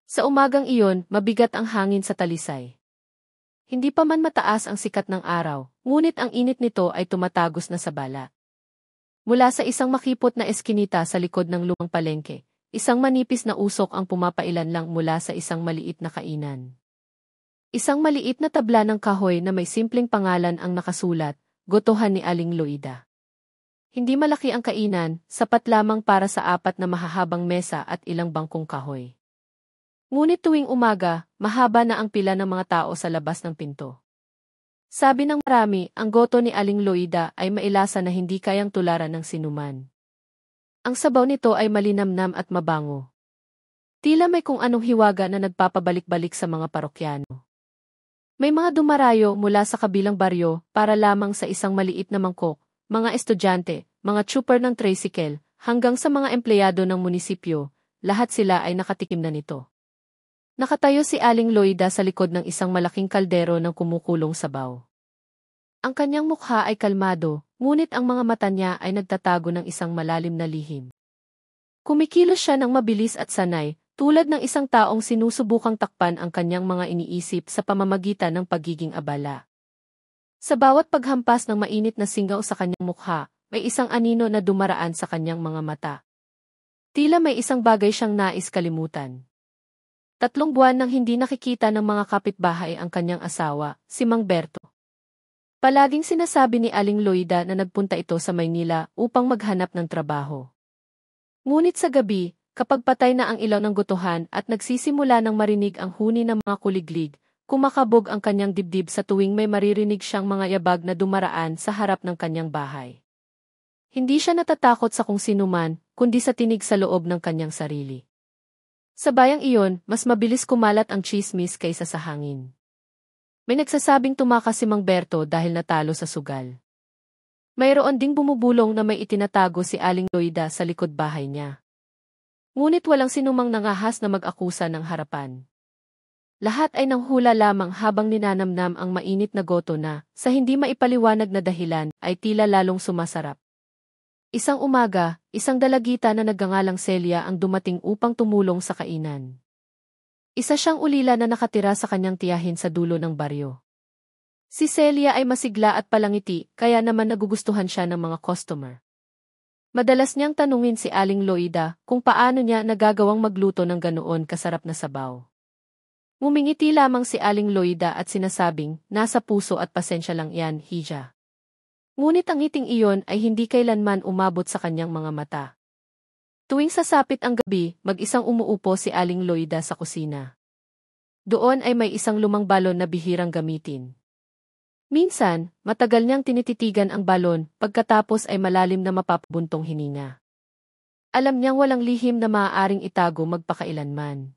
Sa umagang iyon, mabigat ang hangin sa talisay. Hindi pa man mataas ang sikat ng araw, ngunit ang init nito ay tumatagos na sa bala. Mula sa isang makipot na eskinita sa likod ng lumang palengke, isang manipis na usok ang pumapailan lang mula sa isang maliit na kainan. Isang maliit na tabla ng kahoy na may simpleng pangalan ang nakasulat, Gotohan ni Aling Loida. Hindi malaki ang kainan, sapat lamang para sa apat na mahahabang mesa at ilang bangkong kahoy. Ngunit tuwing umaga, mahaba na ang pila ng mga tao sa labas ng pinto. Sabi ng marami, ang goto ni Aling Loida ay mailasa na hindi kayang tularan ng sinuman. Ang sabaw nito ay malinamnam at mabango. Tila may kung anong hiwaga na nagpapabalik-balik sa mga parokyano. May mga dumarayo mula sa kabilang baryo para lamang sa isang maliit na mangkok, mga estudyante, mga trooper ng tricycle, hanggang sa mga empleyado ng munisipyo, lahat sila ay nakatikim na nito. Nakatayo si Aling Loida sa likod ng isang malaking kaldero ng kumukulong sabaw. Ang kanyang mukha ay kalmado, ngunit ang mga mata niya ay nagtatago ng isang malalim na lihim. Kumikilos siya ng mabilis at sanay, tulad ng isang taong sinusubukang takpan ang kanyang mga iniisip sa pamamagitan ng pagiging abala. Sa bawat paghampas ng mainit na singaw sa kanyang mukha, may isang anino na dumaraan sa kanyang mga mata. Tila may isang bagay siyang nais kalimutan. 3 buwan nang hindi nakikita ng mga kapitbahay ang kanyang asawa, si Mang Berto. Palaging sinasabi ni Aling Loida na nagpunta ito sa Maynila upang maghanap ng trabaho. Ngunit sa gabi, kapag patay na ang ilaw ng gotohan at nagsisimula ng marinig ang huni ng mga kuliglig, kumakabog ang kanyang dibdib sa tuwing may maririnig siyang mga yabag na dumaraan sa harap ng kanyang bahay. Hindi siya natatakot sa kung sino man, kundi sa tinig sa loob ng kanyang sarili. Sa bayang iyon, mas mabilis kumalat ang tsismis kaysa sa hangin. May nagsasabing tumakas si Mang Berto dahil natalo sa sugal. Mayroon ding bumubulong na may itinatago si Aling Loida sa likod bahay niya. Ngunit walang sinumang nangahas na mag-akusa ng harapan. Lahat ay nanghula lamang habang ninanamnam ang mainit na goto na, sa hindi maipaliwanag na dahilan, ay tila lalong sumasarap. Isang umaga, isang dalagita na nagngangalang Celia ang dumating upang tumulong sa kainan. Isa siyang ulila na nakatira sa kanyang tiyahin sa dulo ng baryo. Si Celia ay masigla at palangiti, kaya naman nagugustuhan siya ng mga customer. Madalas niyang tanungin si Aling Loida kung paano niya nagagawang magluto ng ganoon kasarap na sabaw. Ngumingiti lamang si Aling Loida at sinasabing, nasa puso at pasensya lang yan, hija. Ngunit ang ngiting iyon ay hindi kailanman umabot sa kanyang mga mata. Tuwing sasapit ang gabi, mag-isang umuupo si Aling Loida sa kusina. Doon ay may isang lumang balon na bihirang gamitin. Minsan, matagal niyang tinititigan ang balon, pagkatapos ay malalim na mapapabuntong hininga. Alam niyang walang lihim na maaaring itago magpakailanman.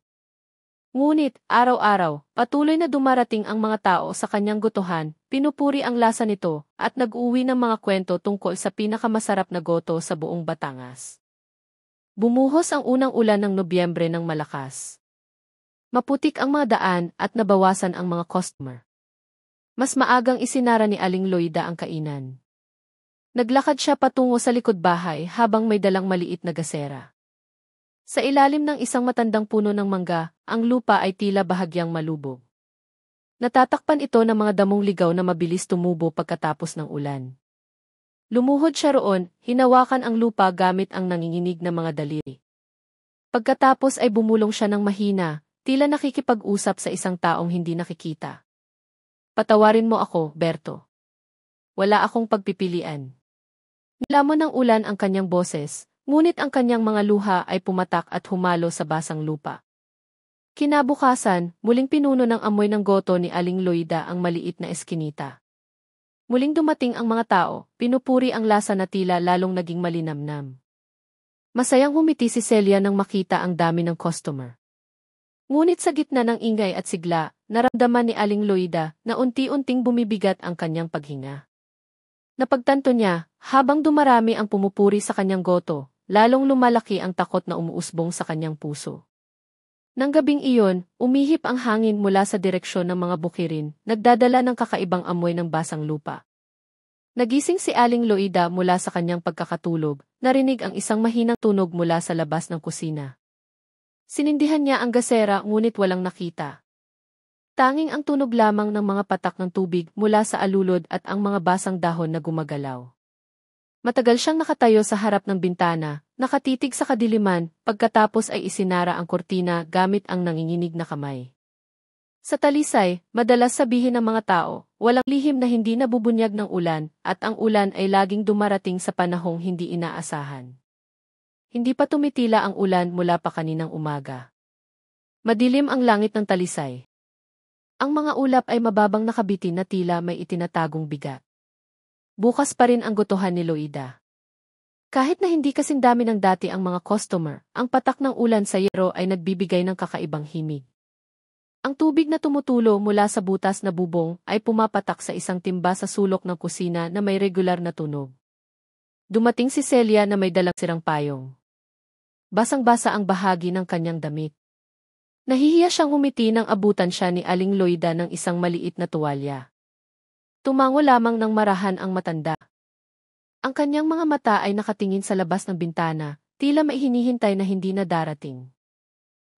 Ngunit, araw-araw, patuloy na dumarating ang mga tao sa kanyang gotohan, pinupuri ang lasa nito, at nag-uwi ng mga kwento tungkol sa pinakamasarap na goto sa buong Batangas. Bumuhos ang unang ulan ng Nobyembre ng malakas. Maputik ang mga daan at nabawasan ang mga customer. Mas maagang isinara ni Aling Loida ang kainan. Naglakad siya patungo sa likod bahay habang may dalang maliit na gasera. Sa ilalim ng isang matandang puno ng mangga, ang lupa ay tila bahagyang malubog. Natatakpan ito ng mga damong ligaw na mabilis tumubo pagkatapos ng ulan. Lumuhod siya roon, hinawakan ang lupa gamit ang nanginginig na mga daliri. Pagkatapos ay bumulong siya ng mahina, tila nakikipag-usap sa isang taong hindi nakikita. Patawarin mo ako, Berto. Wala akong pagpipilian. Nilamon ng ulan ang kanyang boses, ngunit ang kanyang mga luha ay pumatak at humalo sa basang lupa. Kinabukasan, muling pinuno ng amoy ng goto ni Aling Loida ang maliit na eskinita. Muling dumating ang mga tao, pinupuri ang lasa na tila lalong naging malinamnam. Masayang humiti si Celia nang makita ang dami ng customer. Ngunit sa gitna ng ingay at sigla, naramdaman ni Aling Loida na unti-unting bumibigat ang kanyang paghinga. Napagtanto niya, habang dumarami ang pumupuri sa kanyang goto, lalong lumalaki ang takot na umuusbong sa kanyang puso. Nang gabing iyon, umihip ang hangin mula sa direksyon ng mga bukirin, nagdadala ng kakaibang amoy ng basang lupa. Nagising si Aling Loida mula sa kanyang pagkakatulog, narinig ang isang mahinang tunog mula sa labas ng kusina. Sinindihan niya ang gasera ngunit walang nakita. Tanging ang tunog lamang ng mga patak ng tubig mula sa alulod at ang mga basang dahon na gumagalaw. Matagal siyang nakatayo sa harap ng bintana, nakatitig sa kadiliman, pagkatapos ay isinara ang kortina gamit ang nanginginig na kamay. Sa Talisay, madalas sabihin ng mga tao, walang lihim na hindi nabubunyag ng ulan, at ang ulan ay laging dumarating sa panahong hindi inaasahan. Hindi pa tumitila ang ulan mula pa kaninang umaga. Madilim ang langit ng Talisay. Ang mga ulap ay mababang nakabitin na tila may itinatagong bigat. Bukas pa rin ang gotohan ni Loida. Kahit na hindi kasing dami ng dati ang mga customer, ang patak ng ulan sa yero ay nagbibigay ng kakaibang himig. Ang tubig na tumutulo mula sa butas na bubong ay pumapatak sa isang timba sa sulok ng kusina na may regular na tunog. Dumating si Celia na may dalang sirang payong. Basang-basa ang bahagi ng kanyang damit. Nahihiya siyang umiti nang abutan siya ni Aling Loida ng isang maliit na tuwalya. Tumango lamang ng marahan ang matanda. Ang kanyang mga mata ay nakatingin sa labas ng bintana, tila may hinihintay na hindi na darating.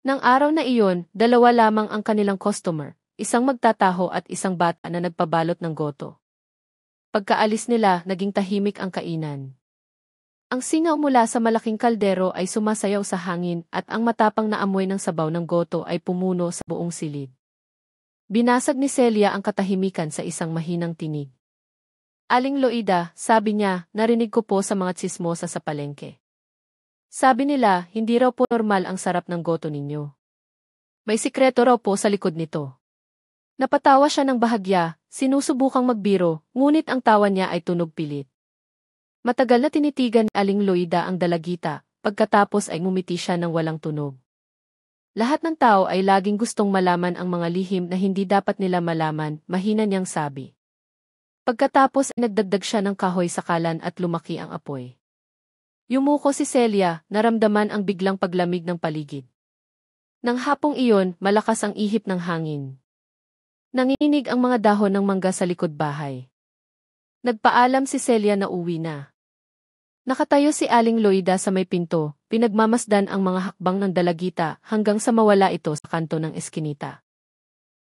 Nang araw na iyon, dalawa lamang ang kanilang customer, isang magtataho at isang bata na nagpabalot ng goto. Pagkaalis nila, naging tahimik ang kainan. Ang singaw mula sa malaking kaldero ay sumasayaw sa hangin at ang matapang na amoy ng sabaw ng goto ay pumuno sa buong silid. Binasag ni Celia ang katahimikan sa isang mahinang tinig. Aling Loida, sabi niya, narinig ko po sa mga tsismosa sa palengke. Sabi nila, hindi raw po normal ang sarap ng goto ninyo. May sikreto raw po sa likod nito. Napatawa siya ng bahagya, sinusubukang magbiro, ngunit ang tawa niya ay tunog pilit. Matagal na tinitigan ni Aling Loida ang dalagita, pagkatapos ay ngumiti siya ng walang tunog. Lahat ng tao ay laging gustong malaman ang mga lihim na hindi dapat nila malaman, mahina niyang sabi. Pagkatapos ay nagdagdag siya ng kahoy sa kalan at lumaki ang apoy. Yumuko si Celia, naramdaman ang biglang paglamig ng paligid. Nang hapong iyon, malakas ang ihip ng hangin. Nanginginig ang mga dahon ng mangga sa likod bahay. Nagpaalam si Celia na uwi na. Nakatayo si Aling Loida sa may pinto, pinagmamasdan ang mga hakbang ng dalagita hanggang sa mawala ito sa kanto ng eskinita.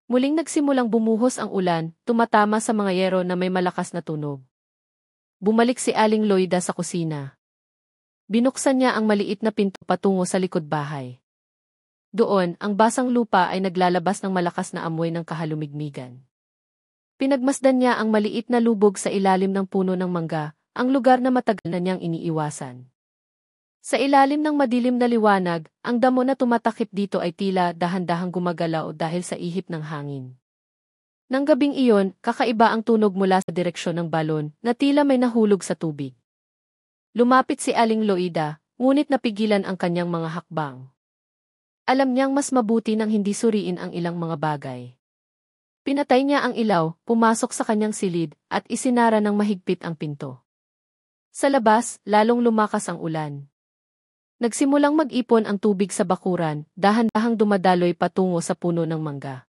Muling nagsimulang bumuhos ang ulan, tumatama sa mga yero na may malakas na tunog. Bumalik si Aling Loida sa kusina. Binuksan niya ang maliit na pinto patungo sa likod bahay. Doon, ang basang lupa ay naglalabas ng malakas na amoy ng kahalumigmigan. Pinagmasdan niya ang maliit na lubog sa ilalim ng puno ng mangga, ang lugar na matagal na niyang iniiwasan. Sa ilalim ng madilim na liwanag, ang damo na tumatakip dito ay tila dahan-dahang gumagalaw dahil sa ihip ng hangin. Nang gabing iyon, kakaiba ang tunog mula sa direksyon ng balon na tila may nahulog sa tubig. Lumapit si Aling Loida, ngunit napigilan ang kanyang mga hakbang. Alam niyang mas mabuti nang hindi suriin ang ilang mga bagay. Pinatay niya ang ilaw, pumasok sa kanyang silid, at isinara ng mahigpit ang pinto. Sa labas, lalong lumakas ang ulan. Nagsimulang mag-ipon ang tubig sa bakuran, dahan-dahang dumadaloy patungo sa puno ng mangga.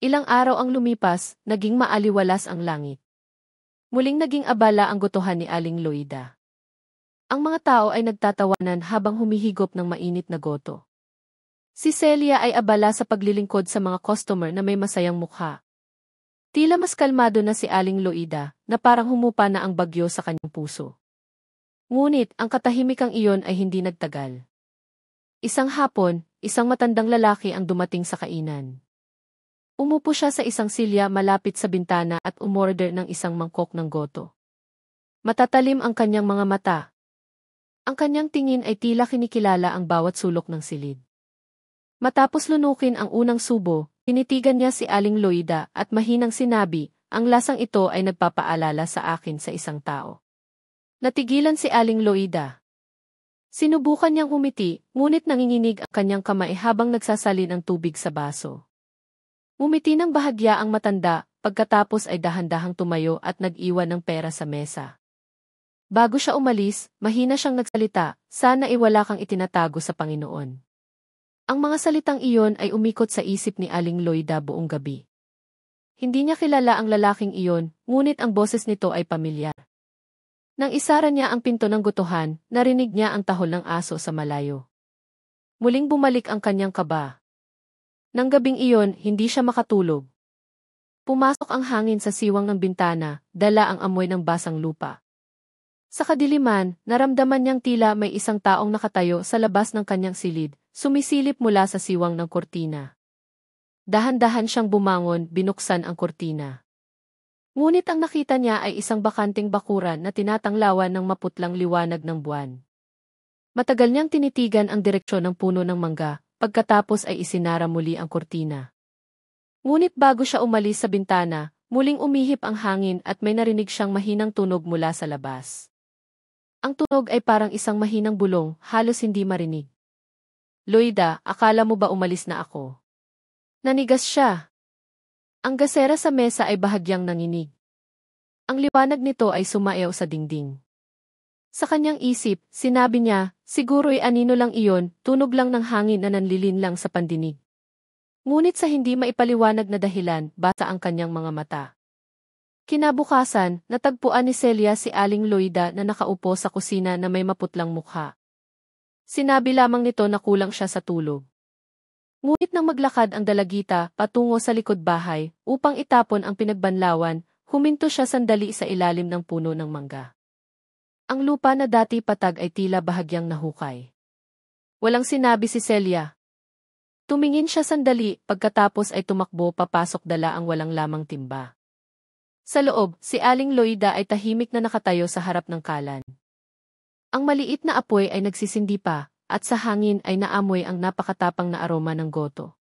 Ilang araw ang lumipas, naging maaliwalas ang langit. Muling naging abala ang gotohan ni Aling Loida. Ang mga tao ay nagtatawanan habang humihigop ng mainit na goto. Si Celia ay abala sa paglilingkod sa mga customer na may masayang mukha. Tila mas kalmado na si Aling Loida, na parang humupa na ang bagyo sa kanyang puso. Ngunit, ang katahimikang iyon ay hindi nagtagal. Isang hapon, isang matandang lalaki ang dumating sa kainan. Umupo siya sa isang silya malapit sa bintana at umorder ng isang mangkok ng goto. Matatalim ang kanyang mga mata. Ang kanyang tingin ay tila kinikilala ang bawat sulok ng silid. Matapos lunukin ang unang subo, tinitigan niya si Aling Loida at mahinang sinabi, ang lasang ito ay nagpapaalala sa akin sa isang tao. Natigilan si Aling Loida. Sinubukan niyang umiti, ngunit nanginginig ang kanyang kamay habang nagsasalin ang tubig sa baso. Umiti ng bahagya ang matanda, pagkatapos ay dahan-dahang tumayo at nag-iwan ng pera sa mesa. Bago siya umalis, mahina siyang nagsalita, sana iwala kang itinatago sa Panginoon. Ang mga salitang iyon ay umikot sa isip ni Aling Loida buong gabi. Hindi niya kilala ang lalaking iyon, ngunit ang boses nito ay pamilyar. Nang isara niya ang pinto ng gutuhan, narinig niya ang tahol ng aso sa malayo. Muling bumalik ang kanyang kaba. Nang gabing iyon, hindi siya makatulog. Pumasok ang hangin sa siwang ng bintana, dala ang amoy ng basang lupa. Sa kadiliman, naramdaman niyang tila may isang taong nakatayo sa labas ng kanyang silid, sumisilip mula sa siwang ng kurtina. Dahan-dahan siyang bumangon, binuksan ang kurtina. Ngunit ang nakita niya ay isang bakanting bakuran na tinatanglawan ng maputlang liwanag ng buwan. Matagal niyang tinitigan ang direksyon ng puno ng mangga, pagkatapos ay isinara muli ang kurtina. Ngunit bago siya umalis sa bintana, muling umihip ang hangin at may narinig siyang mahinang tunog mula sa labas. Ang tunog ay parang isang mahinang bulong, halos hindi marinig. "Loida, akala mo ba umalis na ako?" Nanigas siya. Ang gasera sa mesa ay bahagyang nanginig. Ang liwanag nito ay sumayaw sa dingding. Sa kanyang isip, sinabi niya, "Siguro'y anino lang iyon, tunog lang ng hangin na nanlilin lang sa pandinig." Ngunit sa hindi maipaliwanag na dahilan, basa ang kanyang mga mata. Kinabukasan, natagpuan ni Celia si Aling Loida na nakaupo sa kusina na may maputlang mukha. Sinabi lamang nito na kulang siya sa tulog. Ngunit nang maglakad ang dalagita patungo sa likod bahay upang itapon ang pinagbanlawan, huminto siya sandali sa ilalim ng puno ng mangga. Ang lupa na dati patag ay tila bahagyang nahukay. Walang sinabi si Celia. Tumingin siya sandali, pagkatapos ay tumakbo papasok dala ang walang lamang timba. Sa loob, si Aling Loida ay tahimik na nakatayo sa harap ng kalan. Ang maliit na apoy ay nagsisindi pa, at sa hangin ay naamoy ang napakatapang na aroma ng goto.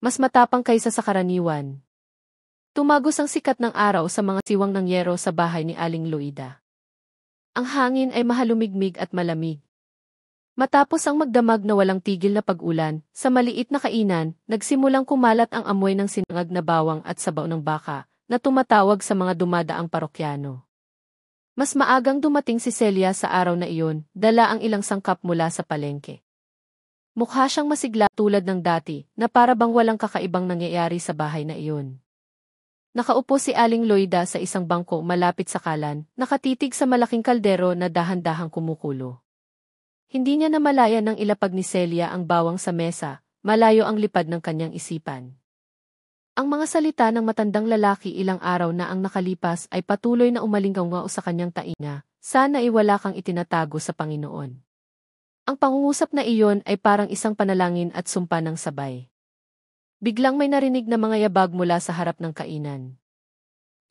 Mas matapang kaysa sa karaniwan. Tumagos ang sikat ng araw sa mga siwang ng yero sa bahay ni Aling Loida. Ang hangin ay mahalumigmig at malamig. Matapos ang magdamag na walang tigil na pag-ulan, sa maliit na kainan, nagsimulang kumalat ang amoy ng sinangag na bawang at sabaw ng baka, na tumatawag sa mga dumadaang parokyano. Mas maagang dumating si Celia sa araw na iyon, dala ang ilang sangkap mula sa palengke. Mukha siyang masigla tulad ng dati, na para bang walang kakaibang nangyayari sa bahay na iyon. Nakaupo si Aling Loida sa isang bangko malapit sa kalan, nakatitig sa malaking kaldero na dahan-dahang kumukulo. Hindi niya namalayan nang ilapag ni Celia ang bawang sa mesa, malayo ang lipad ng kanyang isipan. Ang mga salita ng matandang lalaki ilang araw na ang nakalipas ay patuloy na umalinggaw sa kanyang tainga, sana wala kang itinatago sa Panginoon. Ang pangungusap na iyon ay parang isang panalangin at sumpa ng sabay. Biglang may narinig na mga yabag mula sa harap ng kainan.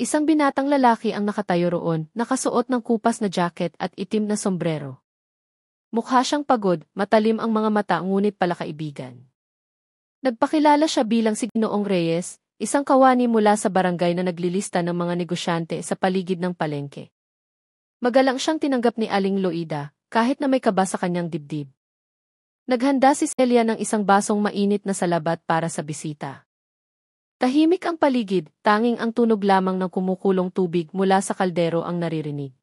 Isang binatang lalaki ang nakatayo roon, nakasuot ng kupas na jacket at itim na sombrero. Mukha siyang pagod, matalim ang mga mata ngunit palakaibigan. Nagpakilala siya bilang si Ginoong Reyes, isang kawani mula sa barangay na naglilista ng mga negosyante sa paligid ng palengke. Magalang siyang tinanggap ni Aling Loida, kahit na may kaba sa kanyang dibdib. Naghanda si Celia ng isang basong mainit na salabat para sa bisita. Tahimik ang paligid, tanging ang tunog lamang ng kumukulong tubig mula sa kaldero ang naririnig.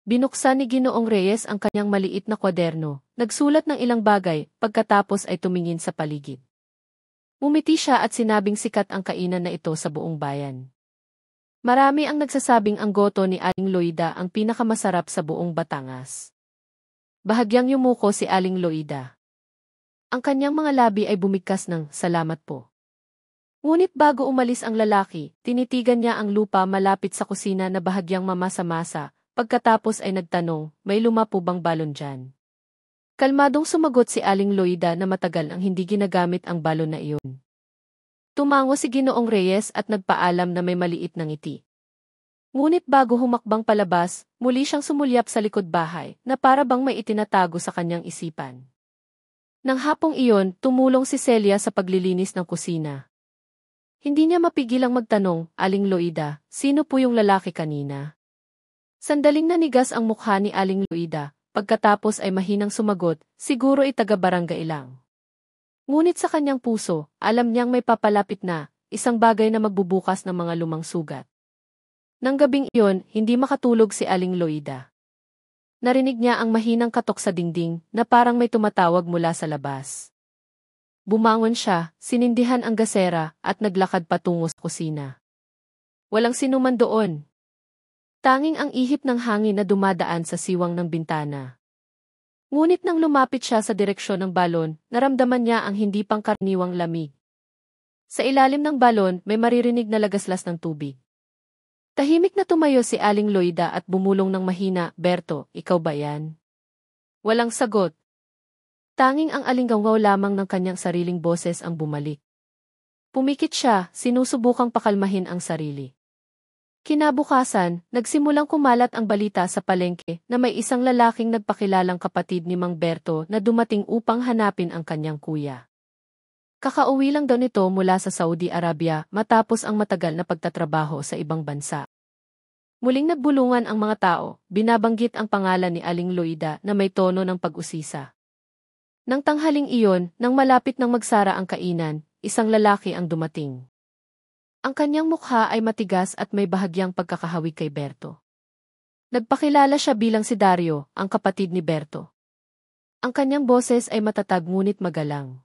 Binuksan ni Ginoong Reyes ang kanyang maliit na kwaderno, nagsulat ng ilang bagay, pagkatapos ay tumingin sa paligid. Umiti siya at sinabing sikat ang kainan na ito sa buong bayan. Marami ang nagsasabing ang goto ni Aling Loida ang pinakamasarap sa buong Batangas. Bahagyang yumuko si Aling Loida. Ang kanyang mga labi ay bumigkas ng salamat po. Ngunit bago umalis ang lalaki, tinitigan niya ang lupa malapit sa kusina na bahagyang mamasa-masa, pagkatapos ay nagtanong, may luma po bang balon dyan? Kalmadong sumagot si Aling Loida na matagal ang hindi ginagamit ang balon na iyon. Tumango si Ginoong Reyes at nagpaalam na may maliit na ngiti. Ngunit bago humakbang palabas, muli siyang sumulyap sa likod bahay na para bang may itinatago sa kanyang isipan. Nang hapong iyon, tumulong si Celia sa paglilinis ng kusina. Hindi niya mapigilang magtanong, Aling Loida, sino po yung lalaki kanina? Sandaling nanigas ang mukha ni Aling Loida, pagkatapos ay mahinang sumagot, siguro ay taga-barangay lang. Ngunit sa kanyang puso, alam niyang may papalapit na, isang bagay na magbubukas ng mga lumang sugat. Nang gabing iyon, hindi makatulog si Aling Loida. Narinig niya ang mahinang katok sa dingding na parang may tumatawag mula sa labas. Bumangon siya, sinindihan ang gasera at naglakad patungo sa kusina. Walang sinuman doon. Tanging ang ihip ng hangin na dumadaan sa siwang ng bintana. Ngunit nang lumapit siya sa direksyon ng balon, naramdaman niya ang hindi pangkaraniwang lamig. Sa ilalim ng balon, may maririnig na lagaslas ng tubig. Tahimik na tumayo si Aling Loida at bumulong ng mahina, "Berto, ikaw ba yan?" Walang sagot. Tanging ang alinggaw lamang ng kanyang sariling boses ang bumalik. Pumikit siya, sinusubukang pakalmahin ang sarili. Kinabukasan, nagsimulang kumalat ang balita sa palengke na may isang lalaking nagpakilalang kapatid ni Mang Berto na dumating upang hanapin ang kanyang kuya. Kakauwi lang daw nito mula sa Saudi Arabia matapos ang matagal na pagtatrabaho sa ibang bansa. Muling nagbulungan ang mga tao, binabanggit ang pangalan ni Aling Loida na may tono ng pag-usisa. Nang tanghaling iyon, nang malapit nang magsara ang kainan, isang lalaki ang dumating. Ang kanyang mukha ay matigas at may bahagyang pagkakahawig kay Berto. Nagpakilala siya bilang si Dario, ang kapatid ni Berto. Ang kanyang boses ay matatag ngunit magalang.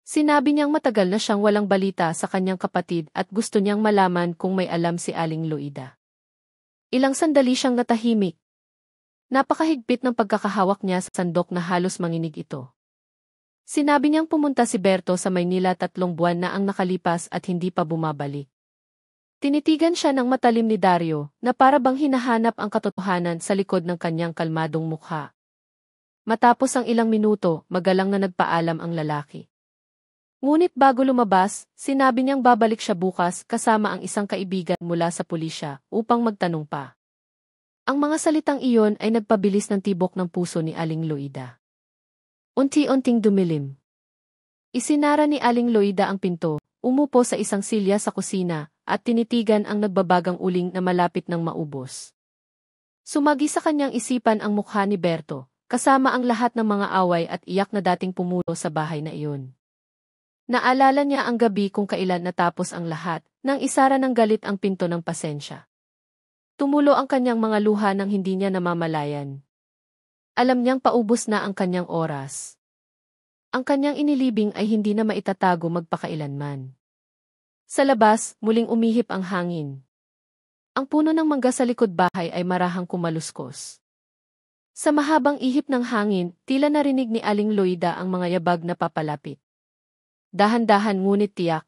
Sinabi niyang matagal na siyang walang balita sa kanyang kapatid at gusto niyang malaman kung may alam si Aling Loida. Ilang sandali siyang natahimik. Napakahigpit ng pagkakahawak niya sa sandok na halos manginig ito. Sinabi niyang pumunta si Berto sa Maynila 3 buwan na ang nakalipas at hindi pa bumabalik. Tinitigan siya ng matalim ni Dario na para bang hinahanap ang katotohanan sa likod ng kanyang kalmadong mukha. Matapos ang ilang minuto, magalang na nagpaalam ang lalaki. Ngunit bago lumabas, sinabi niyang babalik siya bukas kasama ang isang kaibigan mula sa pulisya upang magtanong pa. Ang mga salitang iyon ay nagpabilis ng tibok ng puso ni Aling Loida. Unti-unting dumilim. Isinara ni Aling Loida ang pinto, umupo sa isang silya sa kusina, at tinitigan ang nagbabagang uling na malapit ng maubos. Sumagi sa kanyang isipan ang mukha ni Berto, kasama ang lahat ng mga away at iyak na dating pumulo sa bahay na iyon. Naalala niya ang gabi kung kailan natapos ang lahat, nang isara ng galit ang pinto ng pasensya. Tumulo ang kanyang mga luha nang hindi niya namamalayan. Alam niyang paubos na ang kanyang oras. Ang kanyang inilibing ay hindi na maitatago magpakailanman. Sa labas, muling umihip ang hangin. Ang puno ng mangga sa likod bahay ay marahang kumaluskos. Sa mahabang ihip ng hangin, tila narinig ni Aling Loida ang mga yabag na papalapit. Dahan-dahan ngunit tiyak.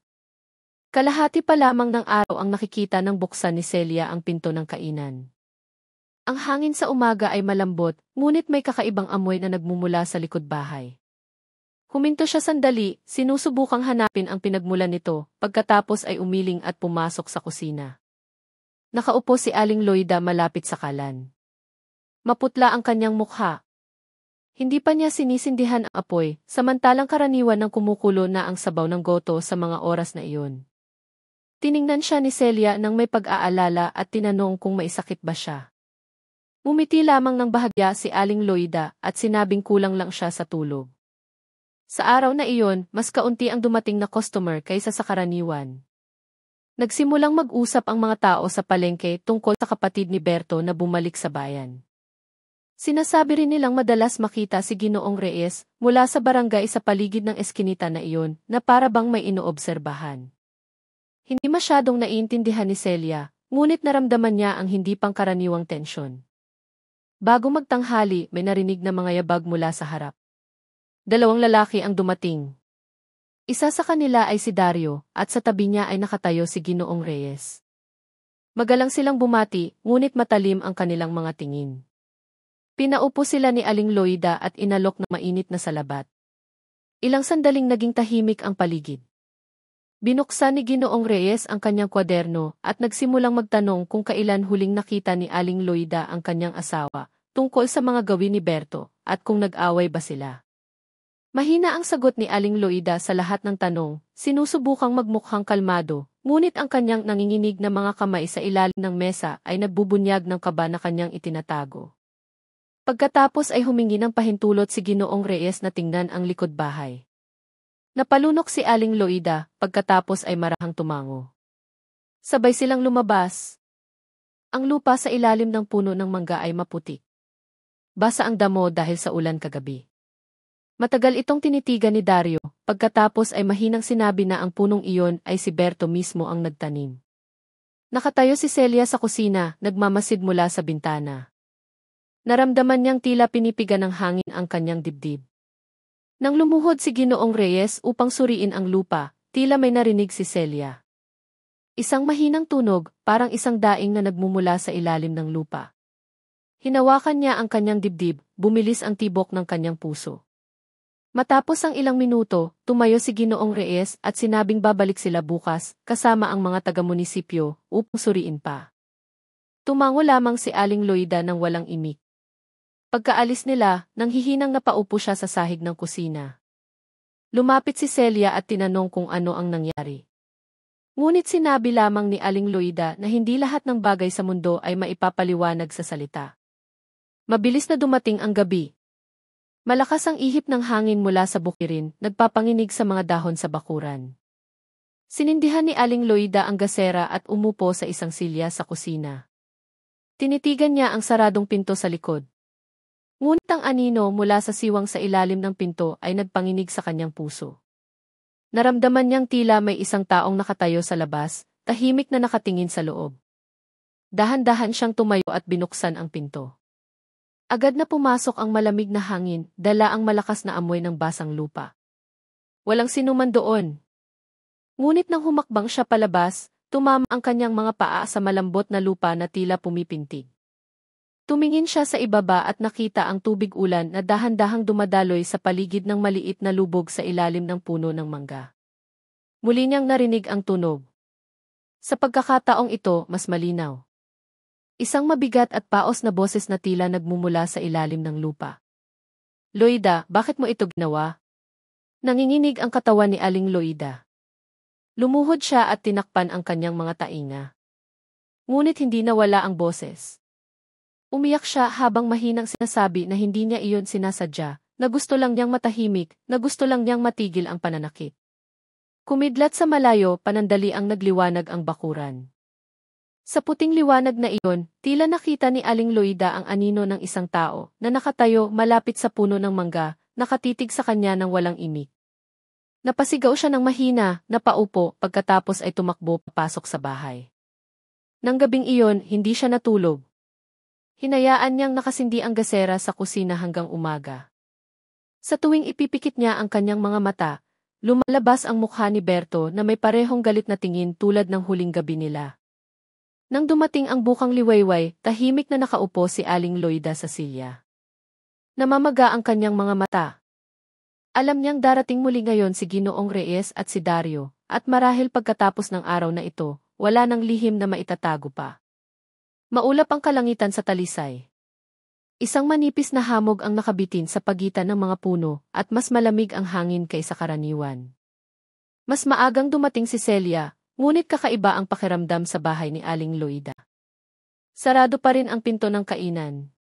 Kalahati pa lamang ng araw ang nakikita ng buksan ni Celia ang pinto ng kainan. Ang hangin sa umaga ay malambot, ngunit may kakaibang amoy na nagmumula sa likod bahay. Huminto siya sandali, sinusubukang hanapin ang pinagmulan nito, pagkatapos ay umiling at pumasok sa kusina. Nakaupo si Aling Loida malapit sa kalan. Maputla ang kanyang mukha. Hindi pa niya sinisindihan ang apoy, samantalang karaniwan ng kumukulo na ang sabaw ng goto sa mga oras na iyon. Tiningnan siya ni Celia nang may pag-aalala at tinanong kung may sakit ba siya. Umiti lamang ng bahagya si Aling Loida at sinabing kulang lang siya sa tulog. Sa araw na iyon, mas kaunti ang dumating na customer kaysa sa karaniwan. Nagsimulang mag-usap ang mga tao sa palengke tungkol sa kapatid ni Berto na bumalik sa bayan. Sinasabi rin nilang madalas makita si Ginoong Reyes mula sa barangay sa paligid ng eskinita na iyon na para bang may inoobserbahan. Hindi masyadong naiintindihan ni Celia, ngunit naramdaman niya ang hindi pangkaraniwang tensyon. Bago magtanghali, may narinig na mga yabag mula sa harap. 2 lalaki ang dumating. Isa sa kanila ay si Dario, at sa tabi niya ay nakatayo si Ginoong Reyes. Magalang silang bumati, ngunit matalim ang kanilang mga tingin. Pinaupo sila ni Aling Loida at inalok na mainit na salabat. Ilang sandaling naging tahimik ang paligid. Binuksan ni Ginoong Reyes ang kanyang kwaderno at nagsimulang magtanong kung kailan huling nakita ni Aling Loida ang kanyang asawa, tungkol sa mga gawin ni Berto, at kung nag-away ba sila. Mahina ang sagot ni Aling Loida sa lahat ng tanong, sinusubukang magmukhang kalmado, ngunit ang kanyang nanginginig na mga kamay sa ilalim ng mesa ay nagbubunyag ng kaba na kanyang itinatago. Pagkatapos ay humingi ng pahintulot si Ginoong Reyes na tingnan ang likod bahay. Napalunok si Aling Loida, pagkatapos ay marahang tumango. Sabay silang lumabas. Ang lupa sa ilalim ng puno ng mangga ay maputik. Basa ang damo dahil sa ulan kagabi. Matagal itong tinitigan ni Dario, pagkatapos ay mahinang sinabi na ang punong iyon ay si Berto mismo ang nagtanim. Nakatayo si Celia sa kusina, nagmamasid mula sa bintana. Naramdaman niyang tila pinipigan ng hangin ang kanyang dibdib. Nang lumuhod si Ginoong Reyes upang suriin ang lupa, tila may narinig si Celia. Isang mahinang tunog, parang isang daing na nagmumula sa ilalim ng lupa. Hinawakan niya ang kanyang dibdib, bumilis ang tibok ng kanyang puso. Matapos ang ilang minuto, tumayo si Ginoong Reyes at sinabing babalik sila bukas, kasama ang mga taga-munisipyo, upang suriin pa. Tumango lamang si Aling Loida nang walang imik. Pagkaalis nila, nanghihinang napaupo siya sa sahig ng kusina. Lumapit si Celia at tinanong kung ano ang nangyari. Ngunit sinabi lamang ni Aling Loida na hindi lahat ng bagay sa mundo ay maipapaliwanag sa salita. Mabilis na dumating ang gabi. Malakas ang ihip ng hangin mula sa bukirin, nagpapanginig sa mga dahon sa bakuran. Sinindihan ni Aling Loida ang gasera at umupo sa isang silya sa kusina. Tinitigan niya ang saradong pinto sa likod. Ngunit ang anino mula sa siwang sa ilalim ng pinto ay nagpanginig sa kanyang puso. Naramdaman niyang tila may isang taong nakatayo sa labas, tahimik na nakatingin sa loob. Dahan-dahan siyang tumayo at binuksan ang pinto. Agad na pumasok ang malamig na hangin, dala ang malakas na amoy ng basang lupa. Walang sinuman doon. Ngunit nang humakbang siya palabas, tumama ang kanyang mga paa sa malambot na lupa na tila pumipintig. Tumingin siya sa ibaba at nakita ang tubig ulan na dahan-dahang dumadaloy sa paligid ng maliit na lubog sa ilalim ng puno ng mangga. Muli niyang narinig ang tunog. Sa pagkakataong ito, mas malinaw. Isang mabigat at paos na boses na tila nagmumula sa ilalim ng lupa. Loida, bakit mo ito ginawa? Nanginginig ang katawan ni Aling Loida. Lumuhod siya at tinakpan ang kanyang mga tainga. Ngunit hindi nawala ang boses. Umiyak siya habang mahinang sinasabi na hindi niya iyon sinasadya, na gusto lang niyang matahimik, na gusto lang niyang matigil ang pananakit. Kumidlat sa malayo, panandali ang nagliwanag ang bakuran. Sa puting liwanag na iyon, tila nakita ni Aling Loida ang anino ng isang tao na nakatayo malapit sa puno ng mangga, nakatitig sa kanya ng walang imik. Napasigaw siya ng mahina, napaupo, pagkatapos ay tumakbo papasok sa bahay. Nang gabing iyon, hindi siya natulog. Hinayaan niyang nakasindi ang gasera sa kusina hanggang umaga. Sa tuwing ipipikit niya ang kanyang mga mata, lumalabas ang mukha ni Berto na may parehong galit na tingin tulad ng huling gabi nila. Nang dumating ang bukang liwayway, tahimik na nakaupo si Aling Loida sa silya. Namamaga ang kanyang mga mata. Alam niyang darating muli ngayon si Ginoong Reyes at si Dario, at marahil pagkatapos ng araw na ito, wala nang lihim na maitatago pa. Maulap ang kalangitan sa talisay. Isang manipis na hamog ang nakabitin sa pagitan ng mga puno at mas malamig ang hangin kaysa karaniwan. Mas maagang dumating si Celia, ngunit kakaiba ang pakiramdam sa bahay ni Aling Loida. Sarado pa rin ang pinto ng kainan.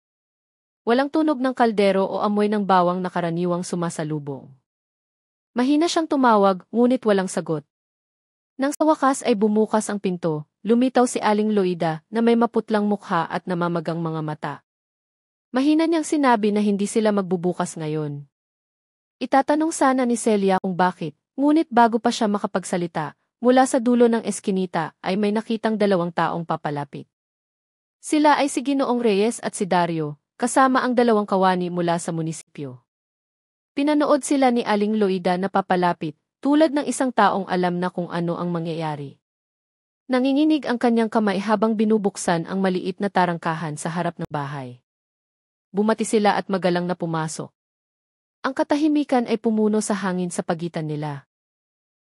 Walang tunog ng kaldero o amoy ng bawang na karaniwang sumasalubong. Mahina siyang tumawag, ngunit walang sagot. Nang sa wakas ay bumukas ang pinto, lumitaw si Aling Loida na may maputlang mukha at namamagang mga mata. Mahina niyang sinabi na hindi sila magbubukas ngayon. Itatanong sana ni Celia kung bakit, ngunit bago pa siya makapagsalita, mula sa dulo ng eskinita ay may nakitang dalawang taong papalapit. Sila ay si Ginoong Reyes at si Dario, kasama ang dalawang kawani mula sa munisipyo. Pinanood sila ni Aling Loida na papalapit, tulad ng isang taong alam na kung ano ang mangyayari. Nanginginig ang kanyang kamay habang binubuksan ang maliit na tarangkahan sa harap ng bahay. Bumati sila at magalang na pumasok. Ang katahimikan ay pumuno sa hangin sa pagitan nila.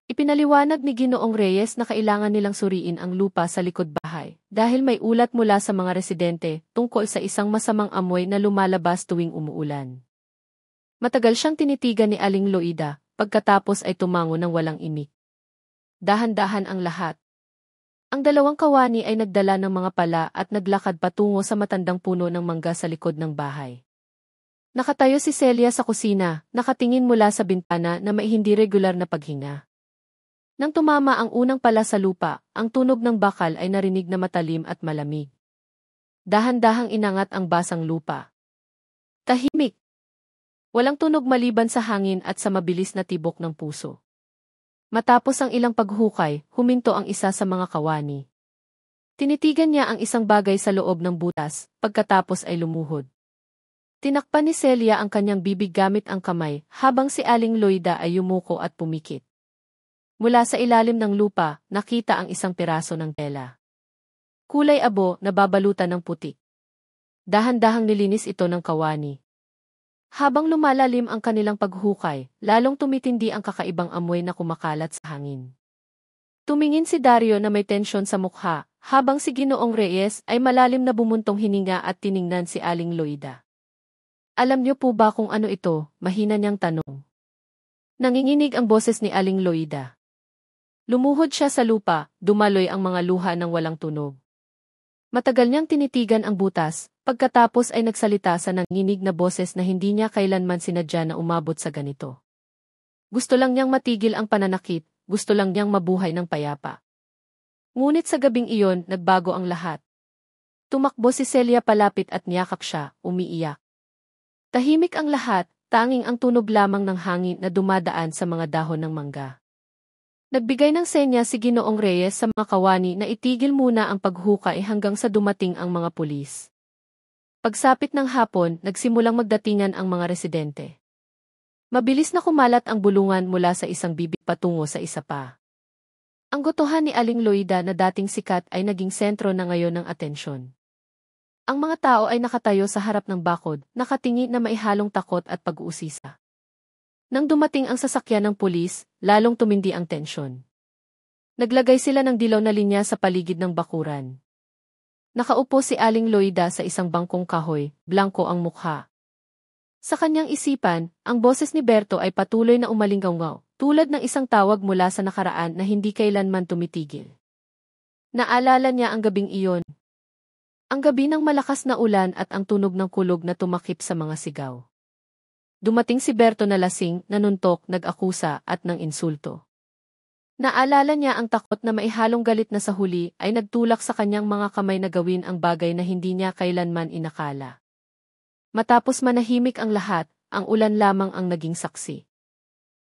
Ipinaliwanag ni Ginoong Reyes na kailangan nilang suriin ang lupa sa likod bahay dahil may ulat mula sa mga residente tungkol sa isang masamang amoy na lumalabas tuwing umuulan. Matagal siyang tinitigan ni Aling Loida, pagkatapos ay tumango ng walang imik. Dahan-dahan ang lahat. Ang dalawang kawani ay nagdala ng mga pala at naglakad patungo sa matandang puno ng mangga sa likod ng bahay. Nakatayo si Celia sa kusina, nakatingin mula sa bintana na may hindi regular na paghinga. Nang tumama ang unang pala sa lupa, ang tunog ng bakal ay narinig na matalim at malamig. Dahan-dahang inangat ang basang lupa. Tahimik. Walang tunog maliban sa hangin at sa mabilis na tibok ng puso. Matapos ang ilang paghukay, huminto ang isa sa mga kawani. Tinitigan niya ang isang bagay sa loob ng butas, pagkatapos ay lumuhod. Tinakpan ni Celia ang kanyang bibig gamit ang kamay, habang si Aling Loida ay yumuko at pumikit. Mula sa ilalim ng lupa, nakita ang isang piraso ng tela. Kulay abo na babalutan ng putik. Dahan-dahang nilinis ito ng kawani. Habang lumalalim ang kanilang paghukay, lalong tumitindi ang kakaibang amoy na kumakalat sa hangin. Tumingin si Dario na may tensyon sa mukha, habang si Ginoong Reyes ay malalim na bumuntong hininga at tiningnan si Aling Loida. Alam niyo po ba kung ano ito? Mahina niyang tanong. Nanginginig ang boses ni Aling Loida. Lumuhod siya sa lupa, dumaloy ang mga luha ng walang tunog. Matagal niyang tinitigan ang butas, pagkatapos ay nagsalita sa nanginginig na boses na hindi niya kailanman sinadya na umabot sa ganito. Gusto lang niyang matigil ang pananakit, gusto lang niyang mabuhay ng payapa. Ngunit sa gabing iyon, nagbago ang lahat. Tumakbo si Celia palapit at niyakap siya, umiiyak. Tahimik ang lahat, tanging ang tunog lamang ng hangin na dumadaan sa mga dahon ng mangga. Nagbigay ng senya si Ginoong Reyes sa mga kawani na itigil muna ang paghukay hanggang sa dumating ang mga pulis. Pagsapit ng hapon, nagsimulang magdatingan ang mga residente. Mabilis na kumalat ang bulungan mula sa isang bibig patungo sa isa pa. Ang gotohan ni Aling Loida na dating sikat ay naging sentro na ngayon ng atensyon. Ang mga tao ay nakatayo sa harap ng bakod, nakatingin na maihalong takot at pag-uusisa. Nang dumating ang sasakyan ng pulis, lalong tumindi ang tensyon. Naglagay sila ng dilaw na linya sa paligid ng bakuran. Nakaupo si Aling Loida sa isang bangkong kahoy, blanko ang mukha. Sa kanyang isipan, ang boses ni Berto ay patuloy na umalinggaw, tulad ng isang tawag mula sa nakaraan na hindi kailanman tumitigil. Naalala niya ang gabing iyon. Ang gabi ng malakas na ulan at ang tunog ng kulog na tumakip sa mga sigaw. Dumating si Berto na lasing, nanuntok, nag-akusa at nang insulto. Naalala niya ang takot na maihalong galit na sa huli ay nagtulak sa kanyang mga kamay na gawin ang bagay na hindi niya kailanman inakala. Matapos manahimik ang lahat, ang ulan lamang ang naging saksi.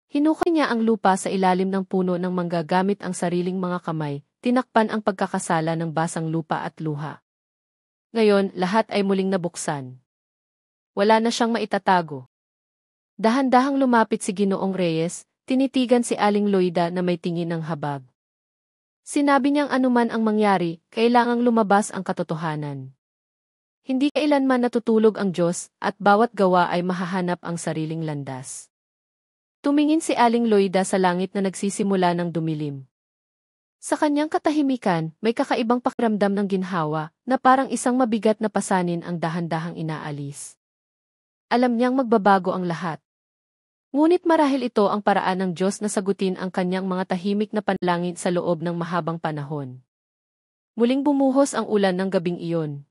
Hinukay niya ang lupa sa ilalim ng puno ng mangga gamit ang sariling mga kamay, tinakpan ang pagkakasala ng basang lupa at luha. Ngayon, lahat ay muling nabuksan. Wala na siyang maitatago. Dahan-dahang lumapit si Ginoong Reyes, tinitigan si Aling Loida na may tingin ng habag. Sinabi niyang anuman ang mangyari, kailangang lumabas ang katotohanan. Hindi kailanman natutulog ang Diyos, at bawat gawa ay mahahanap ang sariling landas. Tumingin si Aling Loida sa langit na nagsisimula ng dumilim. Sa kanyang katahimikan, may kakaibang pakiramdam ng ginhawa, na parang isang mabigat na pasanin ang dahan-dahang inaalis. Alam niyang magbabago ang lahat. Ngunit marahil ito ang paraan ng Diyos na sagutin ang kanyang mga tahimik na panalangin sa loob ng mahabang panahon. Muling bumuhos ang ulan ng gabing iyon.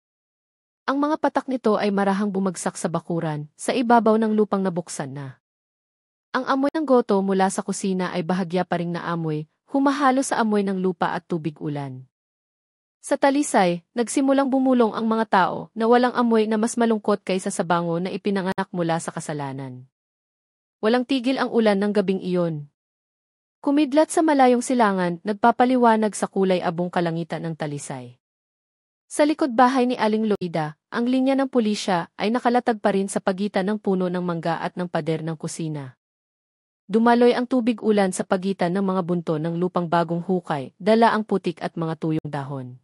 Ang mga patak nito ay marahang bumagsak sa bakuran, sa ibabaw ng lupang nabuksan na. Ang amoy ng goto mula sa kusina ay bahagya pa ring naamoy, humahalo sa amoy ng lupa at tubig ulan. Sa talisay, nagsimulang bumulong ang mga tao na walang amoy na mas malungkot kaysa sa bango na ipinanganak mula sa kasalanan. Walang tigil ang ulan ng gabing iyon. Kumidlat sa malayong silangan, nagpapaliwanag sa kulay abong kalangitan ng talisay. Sa likod bahay ni Aling Loida, ang linya ng pulisya ay nakalatag pa rin sa pagitan ng puno ng mangga at ng pader ng kusina. Dumaloy ang tubig ulan sa pagitan ng mga bunto ng lupang bagong hukay, dala ang putik at mga tuyong dahon.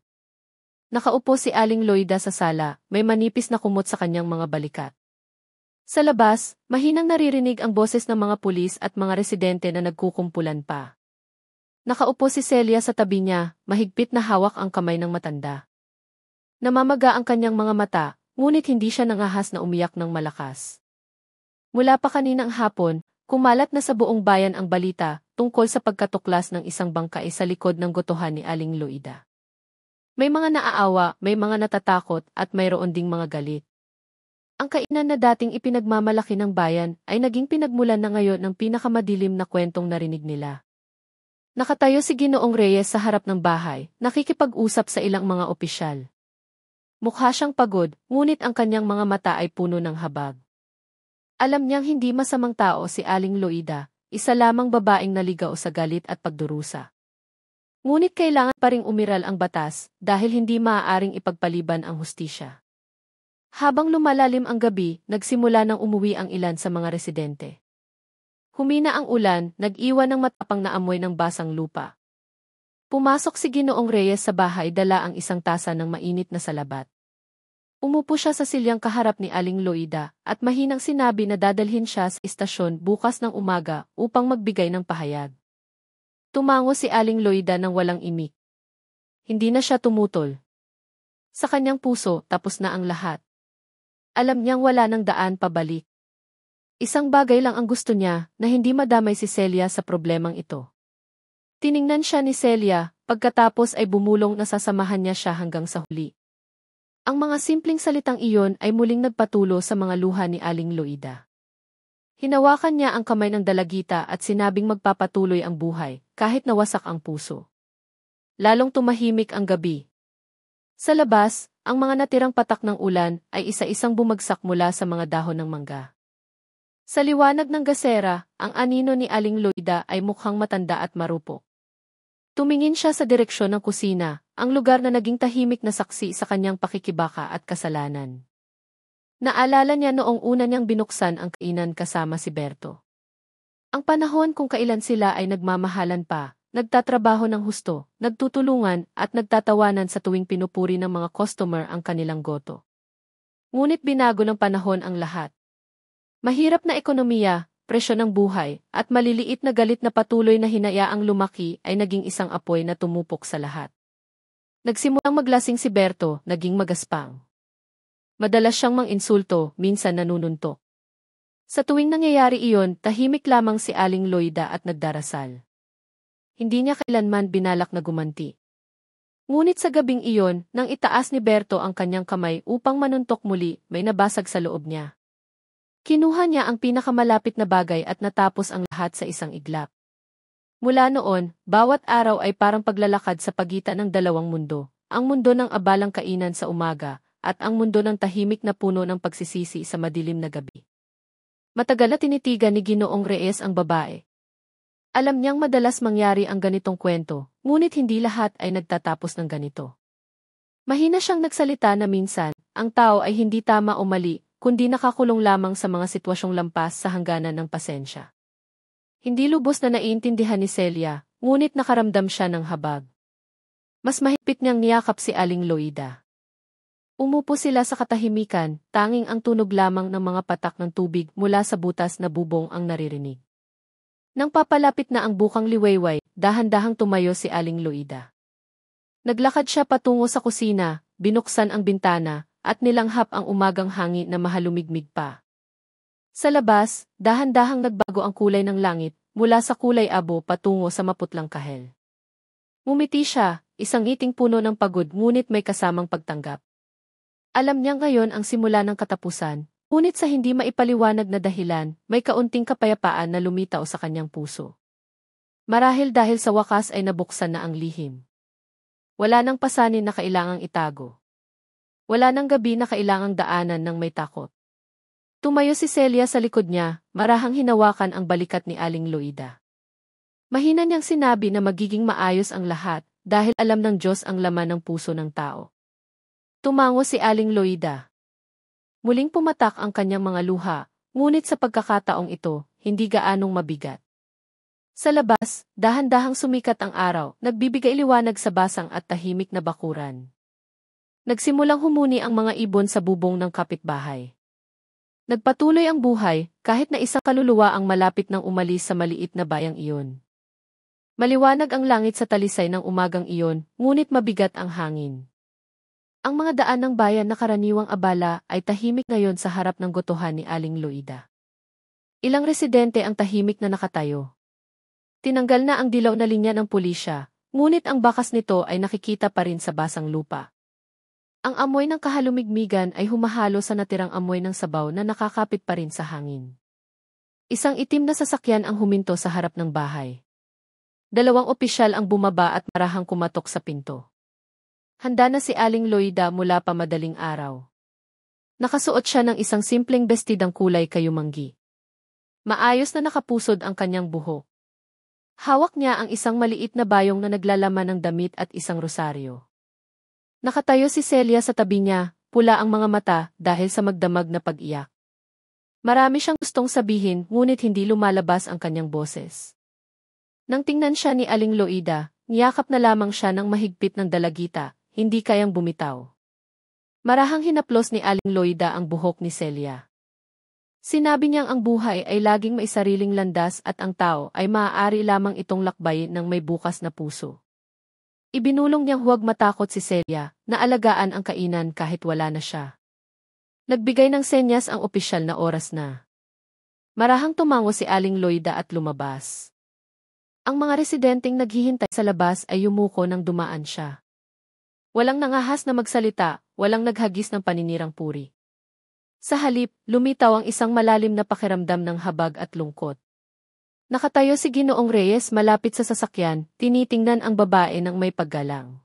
Nakaupo si Aling Loida sa sala, may manipis na kumot sa kanyang mga balikat. Sa labas, mahinang naririnig ang boses ng mga pulis at mga residente na nagkukumpulan pa. Nakaupo si Celia sa tabi niya, mahigpit na hawak ang kamay ng matanda. Namamaga ang kanyang mga mata, ngunit hindi siya nangahas na umiyak ng malakas. Mula pa kaninang hapon, kumalat na sa buong bayan ang balita tungkol sa pagkatuklas ng isang bangkay sa likod ng gotohan ni Aling Loida. May mga naaawa, may mga natatakot, at mayroon ding mga galit. Ang kainan na dating ipinagmamalaki ng bayan ay naging pinagmulan na ngayon ng pinakamadilim na kwentong narinig nila. Nakatayo si Ginoong Reyes sa harap ng bahay, nakikipag-usap sa ilang mga opisyal. Mukha siyang pagod, ngunit ang kanyang mga mata ay puno ng habag. Alam niyang hindi masamang tao si Aling Loida, isa lamang babaeng naligaw sa galit at pagdurusa. Ngunit kailangan pa ring umiral ang batas dahil hindi maaaring ipagpaliban ang hustisya. Habang lumalalim ang gabi, nagsimula nang umuwi ang ilan sa mga residente. Humina ang ulan, nag-iwan ng matapang na amoy ng basang lupa. Pumasok si Ginoong Reyes sa bahay, dala ang isang tasa ng mainit na salabat. Umupo siya sa silyang kaharap ni Aling Loida at mahinang sinabi na dadalhin siya sa istasyon bukas ng umaga upang magbigay ng pahayag. Tumango si Aling Loida nang walang imik. Hindi na siya tumutol. Sa kanyang puso, tapos na ang lahat. Alam niyang wala nang daan pabalik. Isang bagay lang ang gusto niya, na hindi madamay si Celia sa problemang ito. Tiningnan siya ni Celia, pagkatapos ay bumulong na sasamahan niya siya hanggang sa huli. Ang mga simpleng salitang iyon ay muling nagpatulo sa mga luha ni Aling Loida. Hinawakan niya ang kamay ng dalagita at sinabing magpapatuloy ang buhay, kahit nawasak ang puso. Lalong tumahimik ang gabi. Sa labas, ang mga natirang patak ng ulan ay isa-isang bumagsak mula sa mga dahon ng mangga. Sa liwanag ng gasera, ang anino ni Aling Loida ay mukhang matanda at marupok. Tumingin siya sa direksyon ng kusina, ang lugar na naging tahimik na saksi sa kanyang pakikibaka at kasalanan. Naalala niya noong una niyang binuksan ang kainan kasama si Berto. Ang panahon kung kailan sila ay nagmamahalan pa, nagtatrabaho ng husto, nagtutulungan at nagtatawanan sa tuwing pinupuri ng mga customer ang kanilang goto. Ngunit binago ng panahon ang lahat. Mahirap na ekonomiya, presyo ng buhay, at maliliit na galit na patuloy na hinayaang lumaki ay naging isang apoy na tumupok sa lahat. Nagsimulang maglasing si Berto, naging magaspang. Madalas siyang mang-insulto, minsan nanununtok. Sa tuwing nangyayari iyon, tahimik lamang si Aling Loida at nagdarasal. Hindi niya kailanman binalak na gumanti. Ngunit sa gabing iyon, nang itaas ni Berto ang kanyang kamay upang manuntok muli, may nabasag sa loob niya. Kinuha niya ang pinakamalapit na bagay at natapos ang lahat sa isang iglap. Mula noon, bawat araw ay parang paglalakad sa pagitan ng dalawang mundo, ang mundo ng abalang kainan sa umaga, at ang mundo ng tahimik na puno ng pagsisisi sa madilim na gabi. Matagal na tinitigan ni Ginoong Reyes ang babae. Alam niyang madalas mangyari ang ganitong kwento, ngunit hindi lahat ay nagtatapos ng ganito. Mahina siyang nagsalita na minsan, ang tao ay hindi tama o mali, kundi nakakulong lamang sa mga sitwasyong lampas sa hangganan ng pasensya. Hindi lubos na naiintindihan ni Celia, ngunit nakaramdam siya ng habag. Mas mahigpit niyang niyakap si Aling Loida. Umupo sila sa katahimikan, tanging ang tunog lamang ng mga patak ng tubig mula sa butas na bubong ang naririnig. Nang papalapit na ang bukang liwayway, dahan-dahang tumayo si Aling Loida. Naglakad siya patungo sa kusina, binuksan ang bintana, at nilanghap ang umagang hangin na mahalumigmig pa. Sa labas, dahan-dahang nagbago ang kulay ng langit, mula sa kulay abo patungo sa maputlang kahel. Ngumiti siya, isang ngiting puno ng pagod ngunit may kasamang pagtanggap. Alam niya ngayon ang simula ng katapusan, ngunit sa hindi maipaliwanag na dahilan, may kaunting kapayapaan na lumitaw sa kanyang puso. Marahil dahil sa wakas ay nabuksan na ang lihim. Wala nang pasanin na kailangang itago. Wala nang gabi na kailangang daanan ng may takot. Tumayo si Celia sa likod niya, marahang hinawakan ang balikat ni Aling Loida. Mahina niyang sinabi na magiging maayos ang lahat, dahil alam ng Diyos ang laman ng puso ng tao. Tumango si Aling Loida. Muling pumatak ang kanyang mga luha, ngunit sa pagkakataong ito, hindi gaanong mabigat. Sa labas, dahan-dahang sumikat ang araw, nagbibigay liwanag sa basang at tahimik na bakuran. Nagsimulang humuni ang mga ibon sa bubong ng kapitbahay. Nagpatuloy ang buhay, kahit na isang kaluluwa ang malapit nang umalis sa maliit na bayang iyon. Maliwanag ang langit sa talisay ng umagang iyon, ngunit mabigat ang hangin. Ang mga daan ng bayan na karaniwang abala ay tahimik ngayon sa harap ng gotohan ni Aling Loida. Ilang residente ang tahimik na nakatayo. Tinanggal na ang dilaw na linya ng pulisya, ngunit ang bakas nito ay nakikita pa rin sa basang lupa. Ang amoy ng kahalumigmigan ay humahalo sa natirang amoy ng sabaw na nakakapit pa rin sa hangin. Isang itim na sasakyan ang huminto sa harap ng bahay. Dalawang opisyal ang bumaba at marahang kumatok sa pinto. Handa na si Aling Loida mula pa madaling araw. Nakasuot siya ng isang simpleng bestidang kulay kayumanggi. Maayos na nakapusod ang kanyang buhok. Hawak niya ang isang maliit na bayong na naglalaman ng damit at isang rosaryo. Nakatayo si Celia sa tabi niya, pula ang mga mata dahil sa magdamag na pag-iyak. Marami siyang gustong sabihin ngunit hindi lumalabas ang kanyang boses. Nang tingnan siya ni Aling Loida, niyakap na lamang siya ng mahigpit ng dalagita, hindi kayang bumitaw. Marahang hinaplos ni Aling Loida ang buhok ni Celia. Sinabi niyang ang buhay ay laging may sariling landas at ang tao ay maaari lamang itong lakbayin ng may bukas na puso. Ibinulong niyang huwag matakot si Celia, na alagaan ang kainan kahit wala na siya. Nagbigay ng senyas ang opisyal na oras na. Marahang tumango si Aling Loida at lumabas. Ang mga residenteng naghihintay sa labas ay yumuko nang dumaan siya. Walang nangahas na magsalita, walang naghagis ng paninirang puri. Sa halip, lumitaw ang isang malalim na pakiramdam ng habag at lungkot. Nakatayo si Ginoong Reyes malapit sa sasakyan, tinitingnan ang babae ng may paggalang.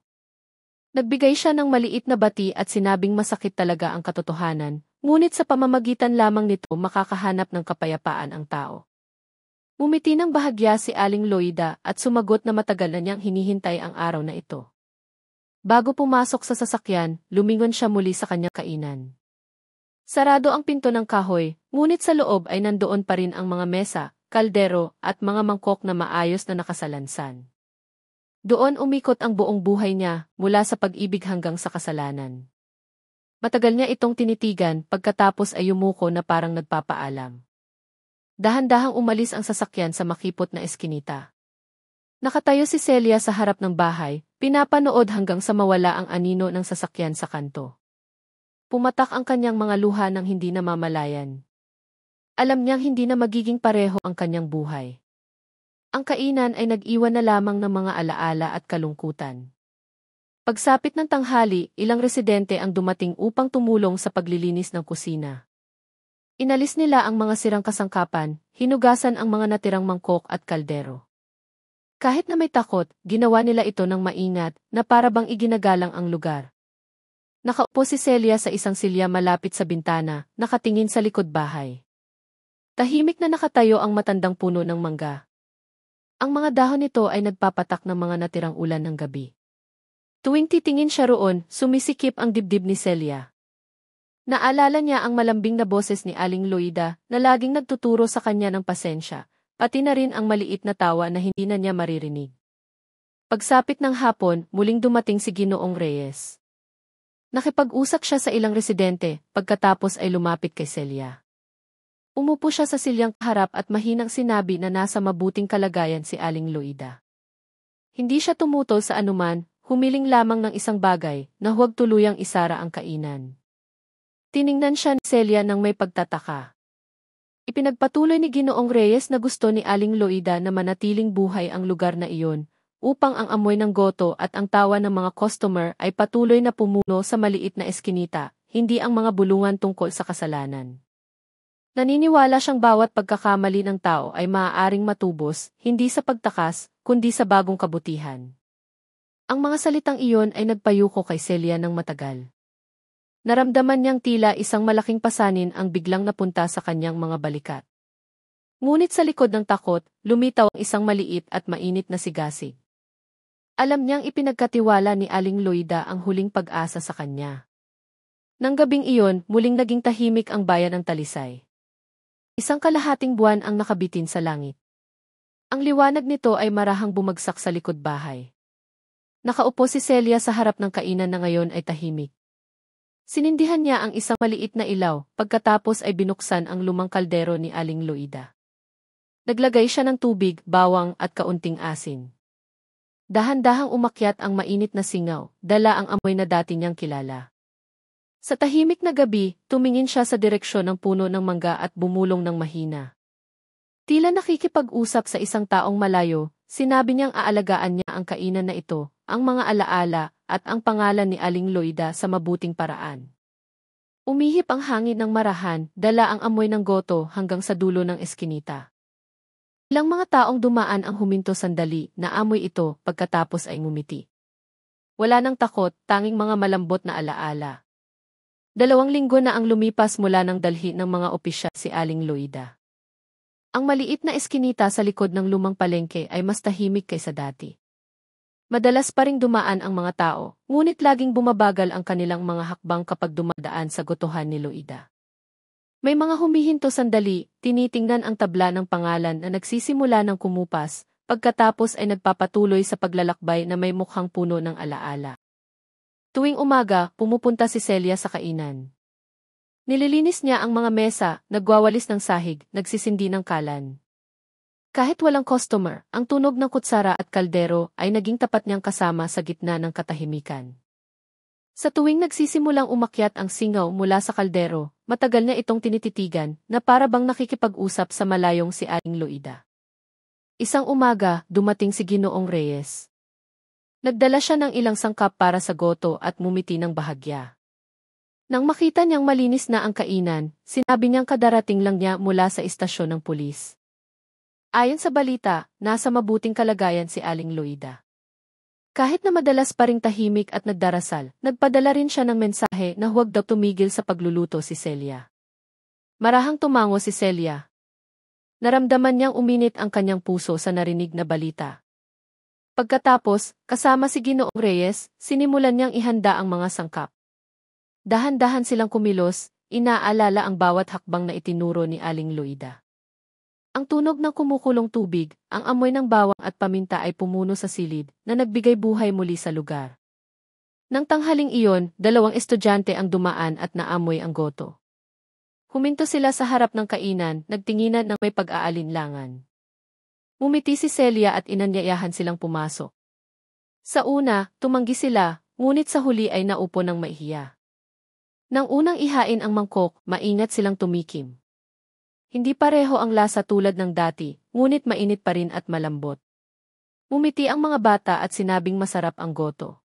Nagbigay siya ng maliit na bati at sinabing masakit talaga ang katotohanan, ngunit sa pamamagitan lamang nito makakahanap ng kapayapaan ang tao. Ngumiti ng bahagya si Aling Loida at sumagot na matagal na niyang hinihintay ang araw na ito. Bago pumasok sa sasakyan, lumingon siya muli sa kanyang kainan. Sarado ang pinto ng kahoy, ngunit sa loob ay nandoon pa rin ang mga mesa, kaldero, at mga mangkok na maayos na nakasalansan. Doon umikot ang buong buhay niya, mula sa pag-ibig hanggang sa kasalanan. Matagal niya itong tinitigan, pagkatapos ay yumuko na parang nagpapaalam. Dahan-dahang umalis ang sasakyan sa makipot na eskinita. Nakatayo si Celia sa harap ng bahay, pinapanood hanggang sa mawala ang anino ng sasakyan sa kanto. Pumatak ang kanyang mga luha nang hindi namamalayan. Alam niyang hindi na magiging pareho ang kanyang buhay. Ang kainan ay nag-iwan na lamang ng mga alaala at kalungkutan. Pagsapit ng tanghali, ilang residente ang dumating upang tumulong sa paglilinis ng kusina. Inalis nila ang mga sirang kasangkapan, hinugasan ang mga natirang mangkok at kaldero. Kahit na may takot, ginawa nila ito ng maingat, na para bang iginagalang ang lugar. Nakaupo si Celia sa isang silya malapit sa bintana, nakatingin sa likod bahay. Tahimik na nakatayo ang matandang puno ng mangga. Ang mga dahon nito ay nagpapatak ng mga natirang ulan ng gabi. Tuwing titingin siya roon, sumisikip ang dibdib ni Celia. Naalala niya ang malambing na boses ni Aling Loida na laging nagtuturo sa kanya ng pasensya, pati na rin ang maliit na tawa na hindi na niya maririnig. Pagsapit ng hapon, muling dumating si Ginoong Reyes. Nakipag-usap siya sa ilang residente, pagkatapos ay lumapit kay Celia. Umupo siya sa silyang harap at mahinang sinabi na nasa mabuting kalagayan si Aling Loida. Hindi siya tumutol sa anuman, humiling lamang ng isang bagay na huwag tuluyang isara ang kainan. Tiningnan siya ni Celia ng may pagtataka. Ipinagpatuloy ni Ginoong Reyes na gusto ni Aling Loida na manatiling buhay ang lugar na iyon, upang ang amoy ng goto at ang tawa ng mga customer ay patuloy na pumuno sa maliit na eskinita, hindi ang mga bulungan tungkol sa kasalanan. Naniniwala siyang bawat pagkakamali ng tao ay maaaring matubos, hindi sa pagtakas, kundi sa bagong kabutihan. Ang mga salitang iyon ay nagpayuko kay Celia ng matagal. Naramdaman niyang tila isang malaking pasanin ang biglang napunta sa kanyang mga balikat. Ngunit sa likod ng takot, lumitaw ang isang maliit at mainit na sigasig. Alam niyang ipinagkatiwala ni Aling Loida ang huling pag-asa sa kanya. Nang gabing iyon, muling naging tahimik ang bayan ng Talisay. Isang kalahating buwan ang nakabitin sa langit. Ang liwanag nito ay marahang bumagsak sa likod bahay. Nakaupo si Celia sa harap ng kainan na ngayon ay tahimik. Sinindihan niya ang isang maliit na ilaw, pagkatapos ay binuksan ang lumang kaldero ni Aling Loida. Naglagay siya ng tubig, bawang at kaunting asin. Dahan-dahang umakyat ang mainit na singaw, dala ang amoy na dati niyang kilala. Sa tahimik na gabi, tumingin siya sa direksyon ng puno ng mangga at bumulong ng mahina. Tila nakikipag-usap sa isang taong malayo, sinabi niyang aalagaan niya ang kainan na ito, ang mga alaala, at ang pangalan ni Aling Loida sa mabuting paraan. Umihip ang hangin ng marahan, dala ang amoy ng goto hanggang sa dulo ng eskinita. Ilang mga taong dumaan ang huminto sandali, naamoy ito, pagkatapos ay ngumiti. Wala nang takot, tanging mga malambot na alaala. 2 linggo na ang lumipas mula nang dalhi ng mga opisyal si Aling Loida. Ang maliit na eskinita sa likod ng lumang palengke ay mas tahimik kaysa dati. Madalas pa ring dumaan ang mga tao, ngunit laging bumabagal ang kanilang mga hakbang kapag dumadaan sa gotohan ni Loida. May mga humihinto sandali, tinitingnan ang tabla ng pangalan na nagsisimula ng kumupas, pagkatapos ay nagpapatuloy sa paglalakbay na may mukhang puno ng alaala. Tuwing umaga, pumupunta si Celia sa kainan. Nililinis niya ang mga mesa, nagwawalis ng sahig, nagsisindi ng kalan. Kahit walang customer, ang tunog ng kutsara at kaldero ay naging tapat niyang kasama sa gitna ng katahimikan. Sa tuwing nagsisimulang umakyat ang singaw mula sa kaldero, matagal na itong tinititigan na para bang nakikipag-usap sa malayong si Aling Loida. Isang umaga, dumating si Ginoong Reyes. Nagdala siya ng ilang sangkap para sa goto at ngumiti ng bahagya. Nang makita niyang malinis na ang kainan, sinabi niyang kadarating lang niya mula sa istasyon ng pulis. Ayon sa balita, nasa mabuting kalagayan si Aling Loida. Kahit na madalas pa ring tahimik at nagdarasal, nagpadala rin siya ng mensahe na huwag daw tumigil sa pagluluto si Celia. Marahang tumango si Celia. Naramdaman niyang uminit ang kanyang puso sa narinig na balita. Pagkatapos, kasama si Ginoong Reyes, sinimulan niyang ihanda ang mga sangkap. Dahan-dahan silang kumilos, inaalala ang bawat hakbang na itinuro ni Aling Loida. Ang tunog ng kumukulong tubig, ang amoy ng bawang at paminta ay pumuno sa silid na nagbigay buhay muli sa lugar. Nang tanghaling iyon, 2 estudyante ang dumaan at naamoy ang goto. Huminto sila sa harap ng kainan, nagtinginan ng may pag-aalinlangan. Ngumiti si Celia at inanyayahan silang pumasok. Sa una, tumanggi sila, ngunit sa huli ay naupo ng maihiya. Nang unang ihain ang mangkok, maingat silang tumikim. Hindi pareho ang lasa tulad ng dati, ngunit mainit pa rin at malambot. Umiti ang mga bata at sinabing masarap ang goto.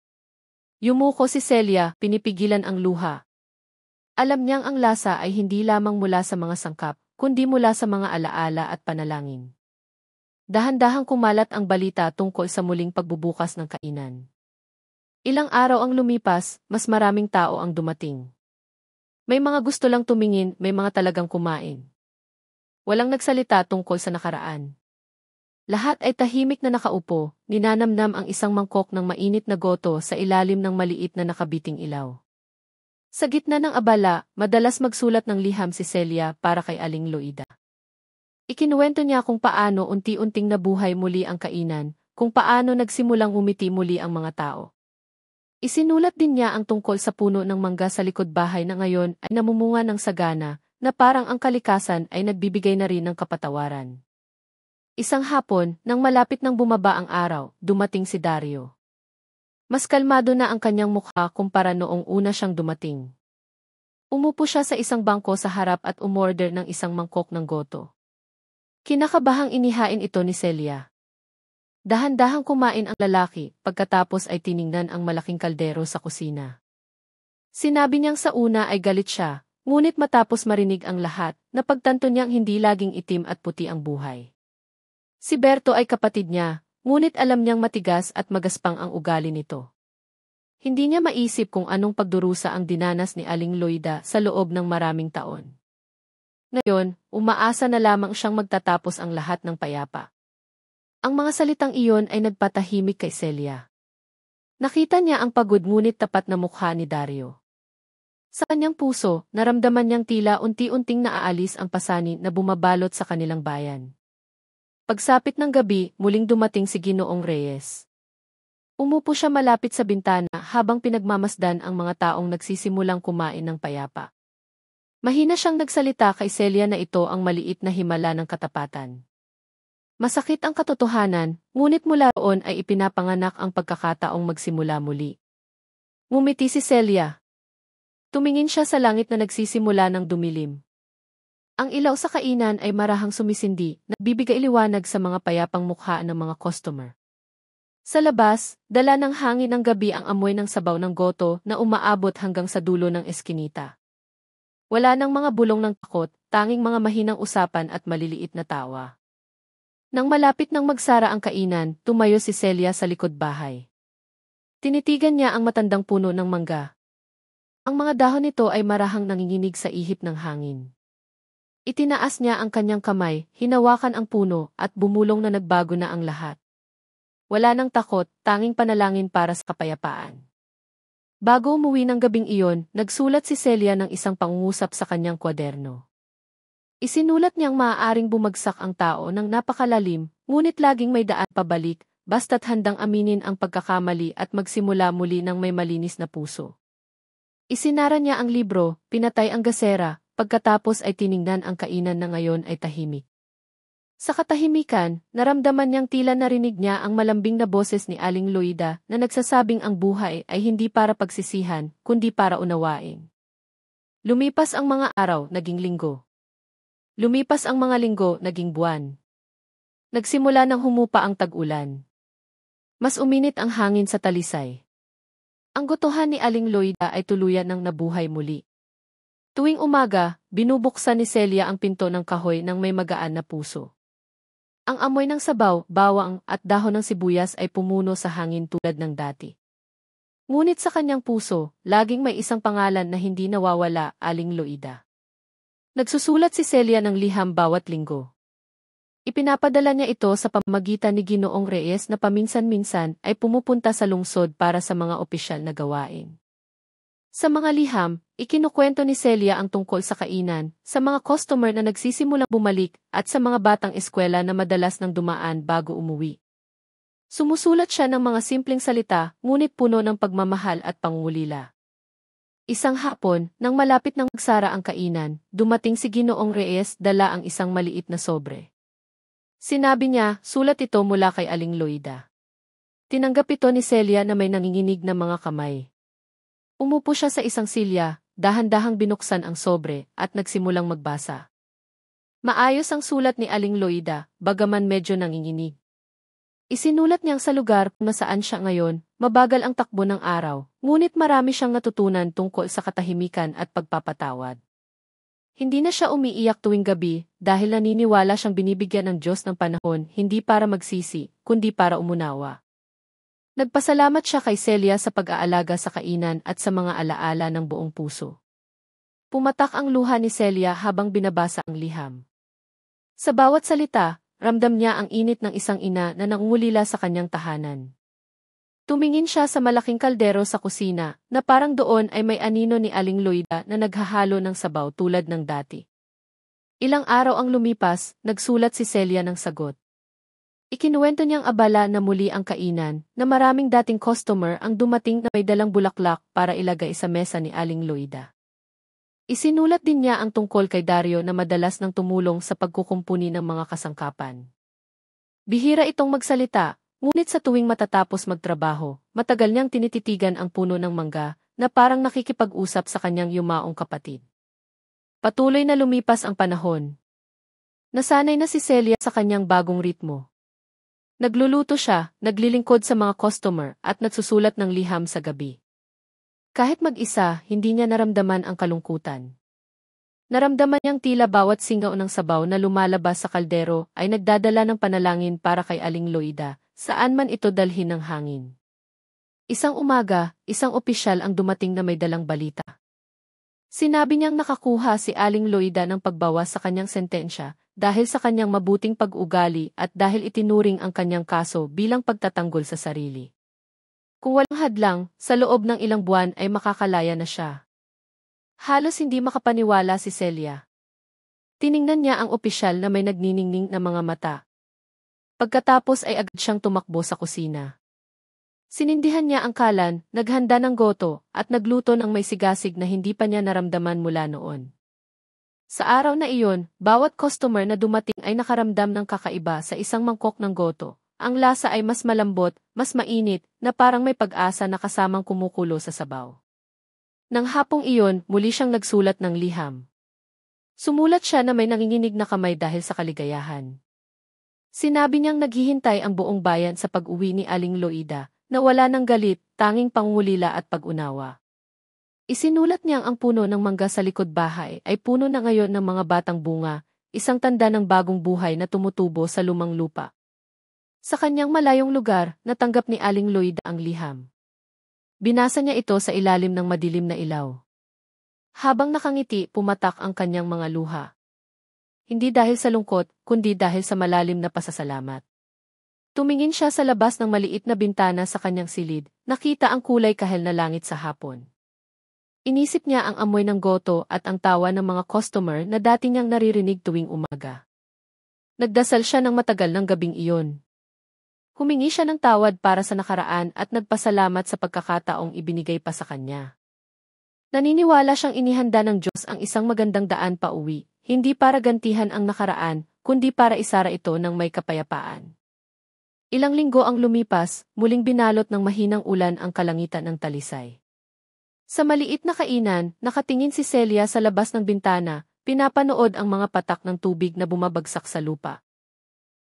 Yumuko si Celia, pinipigilan ang luha. Alam niyang ang lasa ay hindi lamang mula sa mga sangkap, kundi mula sa mga alaala at panalangin. Dahan-dahang kumalat ang balita tungkol sa muling pagbubukas ng kainan. Ilang araw ang lumipas, mas maraming tao ang dumating. May mga gusto lang tumingin, may mga talagang kumain. Walang nagsalita tungkol sa nakaraan. Lahat ay tahimik na nakaupo, ninanamnam ang isang mangkok ng mainit na goto sa ilalim ng maliit na nakabiting ilaw. Sa gitna ng abala, madalas magsulat ng liham si Celia para kay Aling Loida. Ikinuwento niya kung paano unti-unting nabuhay muli ang kainan, kung paano nagsimulang umiti muli ang mga tao. Isinulat din niya ang tungkol sa puno ng mangga sa likod bahay na ngayon ay namumunga ng sagana, na parang ang kalikasan ay nagbibigay na rin ng kapatawaran. Isang hapon, nang malapit nang bumaba ang araw, dumating si Dario. Mas kalmado na ang kanyang mukha kumpara noong una siyang dumating. Umupo siya sa isang bangko sa harap at umorder ng isang mangkok ng goto. Kinakabahang inihain ito ni Celia. Dahan-dahang kumain ang lalaki, pagkatapos ay tiningnan ang malaking kaldero sa kusina. Sinabi niyang sa una ay galit siya, ngunit matapos marinig ang lahat, napagtanto niyang hindi laging itim at puti ang buhay. Si Berto ay kapatid niya, ngunit alam niyang matigas at magaspang ang ugali nito. Hindi niya maisip kung anong pagdurusa ang dinanas ni Aling Loida sa loob ng maraming taon. Ngayon, umaasa na lamang siyang magtatapos ang lahat ng payapa. Ang mga salitang iyon ay nagpatahimik kay Celia. Nakita niya ang pagod ngunit tapat na mukha ni Dario. Sa kanyang puso, naramdaman niyang tila unti-unting naaalis ang pasanin na bumabalot sa kanilang bayan. Pagsapit ng gabi, muling dumating si Ginoong Reyes. Umupo siya malapit sa bintana habang pinagmamasdan ang mga taong nagsisimulang kumain ng payapa. Mahina siyang nagsalita kay Celia na ito ang maliit na himala ng katapatan. Masakit ang katotohanan, ngunit mula roon ay ipinapanganak ang pagkakataong magsimula muli. Ngumiti si Celia. Tumingin siya sa langit na nagsisimula ng dumilim. Ang ilaw sa kainan ay marahang sumisindi, nagbibigay liwanag sa mga payapang mukha ng mga customer. Sa labas, dala ng hangin ng gabi ang amoy ng sabaw ng goto na umaabot hanggang sa dulo ng eskinita. Wala nang mga bulong ng takot, tanging mga mahinang usapan at maliliit na tawa. Nang malapit nang magsara ang kainan, tumayo si Celia sa likod bahay. Tinitigan niya ang matandang puno ng mangga. Ang mga dahon nito ay marahang nanginginig sa ihip ng hangin. Itinaas niya ang kanyang kamay, hinawakan ang puno, at bumulong na nagbago na ang lahat. wala nang takot, tanging panalangin para sa kapayapaan. Bago umuwi ng gabing iyon, nagsulat si Celia ng isang pangungusap sa kanyang kwaderno. Isinulat niyang maaaring bumagsak ang tao ng napakalalim, ngunit laging may daan pabalik, basta't handang aminin ang pagkakamali at magsimula muli ng may malinis na puso. Isinara niya ang libro, pinatay ang gasera, pagkatapos ay tiningnan ang kainan na ngayon ay tahimik. Sa katahimikan, naramdaman niyang tila narinig niya ang malambing na boses ni Aling Loida na nagsasabing ang buhay ay hindi para pagsisihan, kundi para unawain. Lumipas ang mga araw, naging linggo. Lumipas ang mga linggo, naging buwan. Nagsimula ng humupa ang tag-ulan. Mas uminit ang hangin sa talisay. Ang gotohan ni Aling Loida ay tuluyan ng nabuhay muli. Tuwing umaga, binubuksan ni Celia ang pinto ng kahoy ng may magaan na puso. Ang amoy ng sabaw, bawang at dahon ng sibuyas ay pumuno sa hangin tulad ng dati. Ngunit sa kanyang puso, laging may isang pangalan na hindi nawawala, Aling Loida. Nagsusulat si Celia ng liham bawat linggo. Ipinapadala niya ito sa pamamagitan ni Ginoong Reyes na paminsan-minsan ay pumupunta sa lungsod para sa mga opisyal na gawain. Sa mga liham, ikinukwento ni Celia ang tungkol sa kainan, sa mga customer na nagsisimulang bumalik, at sa mga batang eskwela na madalas nang dumaan bago umuwi. Sumusulat siya ng mga simpleng salita, ngunit puno ng pagmamahal at pangungulila. Isang hapon, nang malapit nang magsara ang kainan, dumating si Ginoong Reyes dala ang isang maliit na sobre. Sinabi niya, sulat ito mula kay Aling Loida. Tinanggap ito ni Celia na may nanginginig na mga kamay. Umupo siya sa isang silya, dahan-dahang binuksan ang sobre, at nagsimulang magbasa. Maayos ang sulat ni Aling Loida, bagaman medyo nanginginig. Isinulat niyang sa lugar kung nasaan siya ngayon, mabagal ang takbo ng araw, ngunit marami siyang natutunan tungkol sa katahimikan at pagpapatawad. Hindi na siya umiiyak tuwing gabi, dahil naniniwala siyang binibigyan ng Diyos ng panahon hindi para magsisi, kundi para umunawa. Nagpasalamat siya kay Celia sa pag-aalaga sa kainan at sa mga alaala ng buong puso. Pumatak ang luha ni Celia habang binabasa ang liham. Sa bawat salita, ramdam niya ang init ng isang ina na nangungulila sa kanyang tahanan. Tumingin siya sa malaking kaldero sa kusina, na parang doon ay may anino ni Aling Loida na naghahalo ng sabaw tulad ng dati. Ilang araw ang lumipas, nagsulat si Celia ng sagot. Ikinuwento niyang abala na muli ang kainan, na maraming dating customer ang dumating na may dalang bulaklak para ilagay sa mesa ni Aling Loida. Isinulat din niya ang tungkol kay Dario na madalas nang tumulong sa pagkukumpuni ng mga kasangkapan. Bihira itong magsalita, ngunit sa tuwing matatapos magtrabaho, matagal niyang tinititigan ang puno ng mangga, na parang nakikipag-usap sa kanyang yumaong kapatid. Patuloy na lumipas ang panahon. Nasanay na si Celia sa kanyang bagong ritmo. Nagluluto siya, naglilingkod sa mga customer, at nagsusulat ng liham sa gabi. Kahit mag-isa, hindi niya naramdaman ang kalungkutan. Naramdaman niyang tila bawat singaw ng sabaw na lumalabas sa kaldero ay nagdadala ng panalangin para kay Aling Loida, saan man ito dalhin ng hangin. Isang umaga, isang opisyal ang dumating na may dalang balita. Sinabi niyang nakakuha si Aling Loida ng pagbawas sa kanyang sentensya, dahil sa kanyang mabuting pag-ugali at dahil itinuring ang kanyang kaso bilang pagtatanggol sa sarili. Kung walang hadlang, sa loob ng ilang buwan ay makakalaya na siya. Halos hindi makapaniwala si Celia. Tiningnan niya ang opisyal na may nagniningning na mga mata. Pagkatapos ay agad siyang tumakbo sa kusina. Sinindihan niya ang kalan, naghanda ng goto, at nagluto ng may sigasig na hindi pa niya naramdaman mula noon. Sa araw na iyon, bawat customer na dumating ay nakaramdam ng kakaiba sa isang mangkok ng goto. Ang lasa ay mas malambot, mas mainit, na parang may pag-asa na kasamang kumukulo sa sabaw. Nang hapong iyon, muli siyang nagsulat ng liham. Sumulat siya na may nanginginig na kamay dahil sa kaligayahan. Sinabi niyang naghihintay ang buong bayan sa pag-uwi ni Aling Loida, na wala ng galit, tanging pangungulila at pag-unawa. Isinulat niyang ang puno ng mangga sa likod bahay ay puno na ngayon ng mga batang bunga, isang tanda ng bagong buhay na tumutubo sa lumang lupa. Sa kanyang malayong lugar, natanggap ni Aling Loida ang liham. Binasa niya ito sa ilalim ng madilim na ilaw. Habang nakangiti, pumatak ang kanyang mga luha. Hindi dahil sa lungkot, kundi dahil sa malalim na pasasalamat. Tumingin siya sa labas ng maliit na bintana sa kanyang silid, nakita ang kulay kahel na langit sa hapon. Inisip niya ang amoy ng goto at ang tawa ng mga customer na dati niyang naririnig tuwing umaga. Nagdasal siya ng matagal ng gabing iyon. Humingi siya ng tawad para sa nakaraan at nagpasalamat sa pagkakataong ibinigay pa sa kanya. Naniniwala siyang inihanda ng Diyos ang isang magandang daan pa uwi, hindi para gantihan ang nakaraan, kundi para isara ito ng may kapayapaan. Ilang linggo ang lumipas, muling binalot ng mahinang ulan ang kalangitan ng Talisay. Sa maliit na kainan, nakatingin si Celia sa labas ng bintana, pinapanood ang mga patak ng tubig na bumabagsak sa lupa.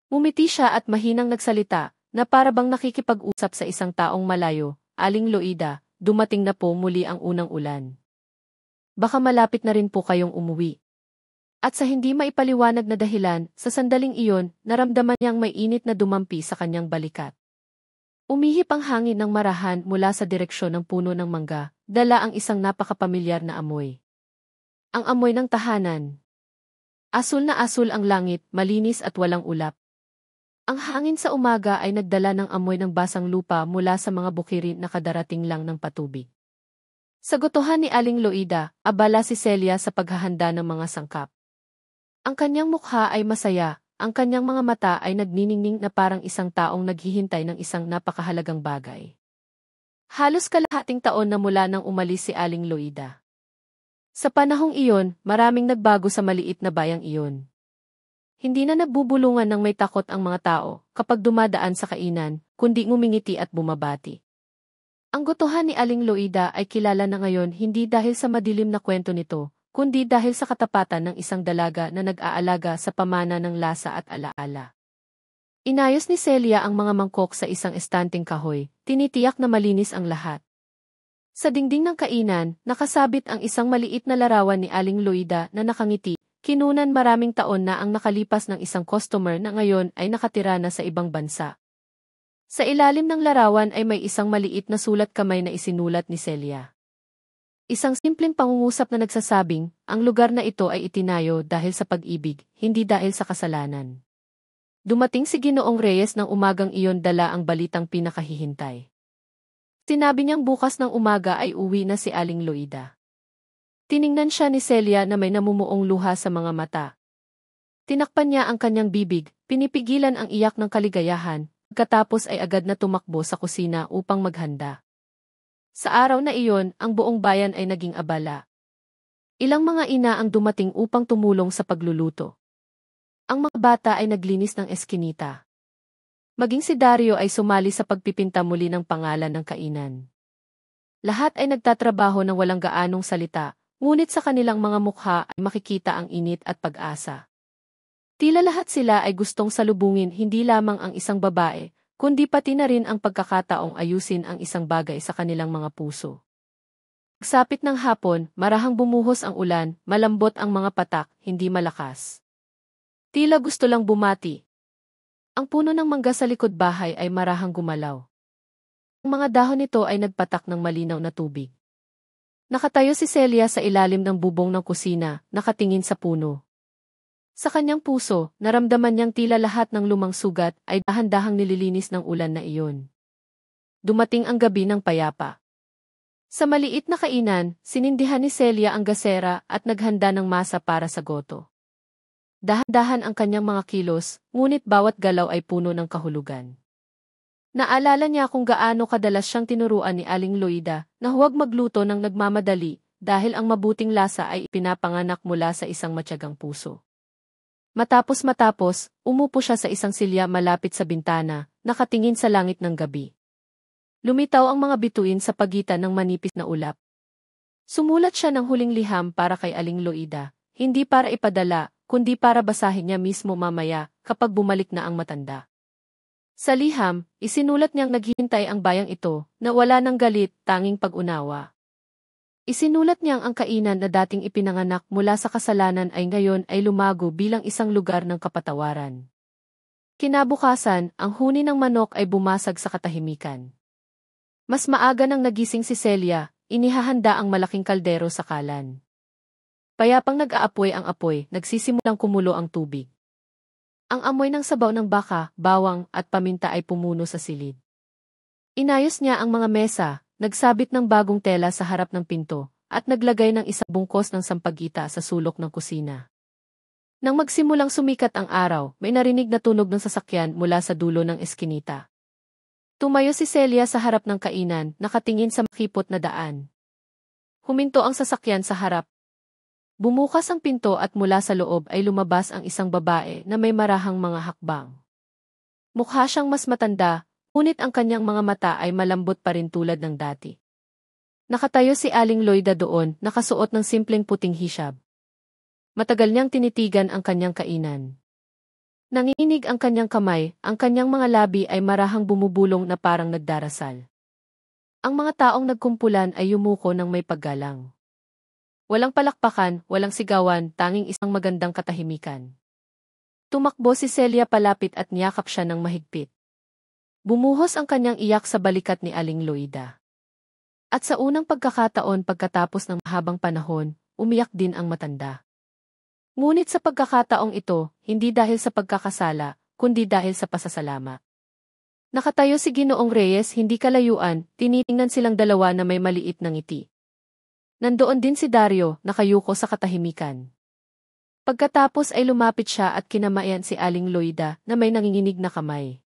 Ngumiti siya at mahinang nagsalita, na para bang nakikipag-usap sa isang taong malayo, "Aling Loida, dumating na po muli ang unang ulan. Baka malapit na rin po kayong umuwi." At sa hindi maipaliwanag na dahilan, sa sandaling iyon, naramdaman niyang may init na dumampi sa kanyang balikat. Umihip ang hangin ng marahan mula sa direksyon ng puno ng mangga, dala ang isang napakapamilyar na amoy. Ang amoy ng tahanan. Asul na asul ang langit, malinis at walang ulap. Ang hangin sa umaga ay nagdala ng amoy ng basang lupa mula sa mga bukirin na kadarating lang ng patubig. Sa gotohan ni Aling Loida, abala si Celia sa paghahanda ng mga sangkap. Ang kanyang mukha ay masaya, ang kanyang mga mata ay nagniningning na parang isang taong naghihintay ng isang napakahalagang bagay. Halos kalahating taon na mula nang umalis si Aling Loida. Sa panahong iyon, maraming nagbago sa maliit na bayang iyon. Hindi na nagbubulungan ng may takot ang mga tao kapag dumadaan sa kainan, kundi ngumingiti at bumabati. Ang gotohan ni Aling Loida ay kilala na ngayon hindi dahil sa madilim na kwento nito, kundi dahil sa katapatan ng isang dalaga na nag-aalaga sa pamana ng lasa at alaala. Inayos ni Celia ang mga mangkok sa isang estanteng kahoy, tinitiyak na malinis ang lahat. Sa dingding ng kainan, nakasabit ang isang maliit na larawan ni Aling Loida na nakangiti, kinunan maraming taon na ang nakalipas ng isang customer na ngayon ay nakatira na sa ibang bansa. Sa ilalim ng larawan ay may isang maliit na sulat kamay na isinulat ni Celia. Isang simpleng pangungusap na nagsasabing, ang lugar na ito ay itinayo dahil sa pag-ibig, hindi dahil sa kasalanan. Dumating si Ginoong Reyes ng umagang iyon, dala ang balitang pinakahihintay. Sinabi niyang bukas ng umaga ay uwi na si Aling Loida. Tiningnan siya ni Celia na may namumuong luha sa mga mata. Tinakpan niya ang kanyang bibig, pinipigilan ang iyak ng kaligayahan, pagkatapos ay agad na tumakbo sa kusina upang maghanda. Sa araw na iyon, ang buong bayan ay naging abala. Ilang mga ina ang dumating upang tumulong sa pagluluto. Ang mga bata ay naglinis ng eskinita. Maging si Dario ay sumali sa pagpipinta muli ng pangalan ng kainan. Lahat ay nagtatrabaho ng walang gaanong salita, ngunit sa kanilang mga mukha ay makikita ang init at pag-asa. Tila lahat sila ay gustong salubungin hindi lamang ang isang babae, kundi pati na rin ang pagkakataong ayusin ang isang bagay sa kanilang mga puso. Pagsapit ng hapon, marahang bumuhos ang ulan, malambot ang mga patak, hindi malakas. Tila gusto lang bumati. Ang puno ng mangga sa likod bahay ay marahang gumalaw. Ang mga dahon nito ay nagpatak ng malinaw na tubig. Nakatayo si Celia sa ilalim ng bubong ng kusina, nakatingin sa puno. Sa kanyang puso, naramdaman niyang tila lahat ng lumang sugat ay dahan-dahang nililinis ng ulan na iyon. Dumating ang gabi ng payapa. Sa maliit na kainan, sinindihan ni Celia ang gasera at naghanda ng masa para sa goto. Dahan-dahan ang kanyang mga kilos, ngunit bawat galaw ay puno ng kahulugan. Naalala niya kung gaano kadalas siyang tinuruan ni Aling Loida na huwag magluto ng nagmamadali dahil ang mabuting lasa ay ipinapanganak mula sa isang matiyagang puso. Matapos, umupo siya sa isang silya malapit sa bintana, nakatingin sa langit ng gabi. Lumitaw ang mga bituin sa pagitan ng manipis na ulap. Sumulat siya ng huling liham para kay Aling Loida, hindi para ipadala, kundi para basahin niya mismo mamaya kapag bumalik na ang matanda. Sa liham, isinulat niyang naghihintay ang bayang ito, na wala ng galit, tanging pag-unawa. Isinulat niyang ang kainan na dating ipinanganak mula sa kasalanan ay ngayon ay lumago bilang isang lugar ng kapatawaran. Kinabukasan, ang huni ng manok ay bumasag sa katahimikan. Mas maaga nang nagising si Celia, inihahanda ang malaking kaldero sa kalan. Payapang nag-aapoy ang apoy, nagsisimulang kumulo ang tubig. Ang amoy ng sabaw ng baka, bawang at paminta ay pumuno sa silid. Inayos niya ang mga mesa, nagsabit ng bagong tela sa harap ng pinto, at naglagay ng isang bungkos ng sampagita sa sulok ng kusina. Nang magsimulang sumikat ang araw, may narinig na tunog ng sasakyan mula sa dulo ng eskinita. Tumayo si Celia sa harap ng kainan, nakatingin sa makipot na daan. Huminto ang sasakyan sa harap. Bumukas ang pinto at mula sa loob ay lumabas ang isang babae na may marahang mga hakbang. Mukha siyang mas matanda, ngunit ang kanyang mga mata ay malambot pa rin tulad ng dati. Nakatayo si Aling Loida doon, nakasuot ng simpleng puting hijab. Matagal niyang tinitigan ang kanyang kainan. Nanginginig ang kanyang kamay, ang kanyang mga labi ay marahang bumubulong na parang nagdarasal. Ang mga taong nagkumpulan ay yumuko ng may paggalang. Walang palakpakan, walang sigawan, tanging isang magandang katahimikan. Tumakbo si Celia palapit at niyakap siya ng mahigpit. Bumuhos ang kanyang iyak sa balikat ni Aling Loida. At sa unang pagkakataon pagkatapos ng mahabang panahon, umiyak din ang matanda. Ngunit sa pagkakataong ito, hindi dahil sa pagkakasala, kundi dahil sa pasasalamat. Nakatayo si Ginoong Reyes hindi kalayuan, tinitingnan silang dalawa na may maliit na ngiti. Nandoon din si Dario, nakayuko sa katahimikan. Pagkatapos ay lumapit siya at kinamayan si Aling Loida na may nanginginig na kamay.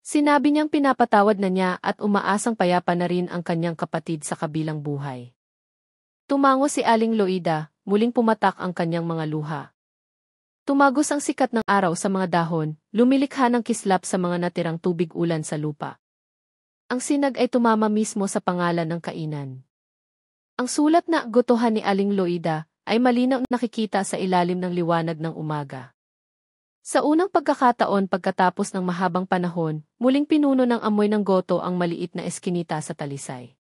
Sinabi niyang pinapatawad na niya at umaasang payapa na rin ang kanyang kapatid sa kabilang buhay. Tumango si Aling Loida, muling pumatak ang kanyang mga luha. Tumagos ang sikat ng araw sa mga dahon, lumilikha ng kislap sa mga natirang tubig ulan sa lupa. Ang sinag ay tumama mismo sa pangalan ng kainan. Ang sulat na gotohan ni Aling Loida ay malinaw nakikita sa ilalim ng liwanag ng umaga. Sa unang pagkakataon pagkatapos ng mahabang panahon, muling pinuno ng amoy ng goto ang maliit na eskinita sa Talisay.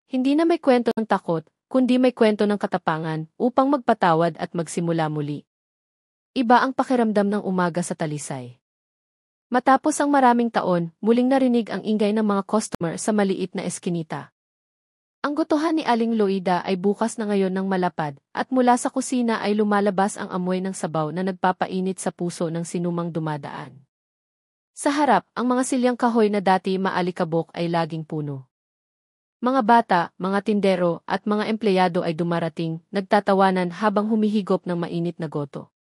Hindi na may kwento ng takot, kundi may kwento ng katapangan upang magpatawad at magsimula muli. Iba ang pakiramdam ng umaga sa Talisay. Matapos ang maraming taon, muling narinig ang ingay ng mga customer sa maliit na eskinita. Ang gotohan ni Aling Loida ay bukas na ngayon ng malapad, at mula sa kusina ay lumalabas ang amoy ng sabaw na nagpapainit sa puso ng sinumang dumadaan. Sa harap, ang mga silyang kahoy na dati maalikabok ay laging puno. Mga bata, mga tindero, at mga empleyado ay dumarating, nagtatawanan habang humihigop ng mainit na goto.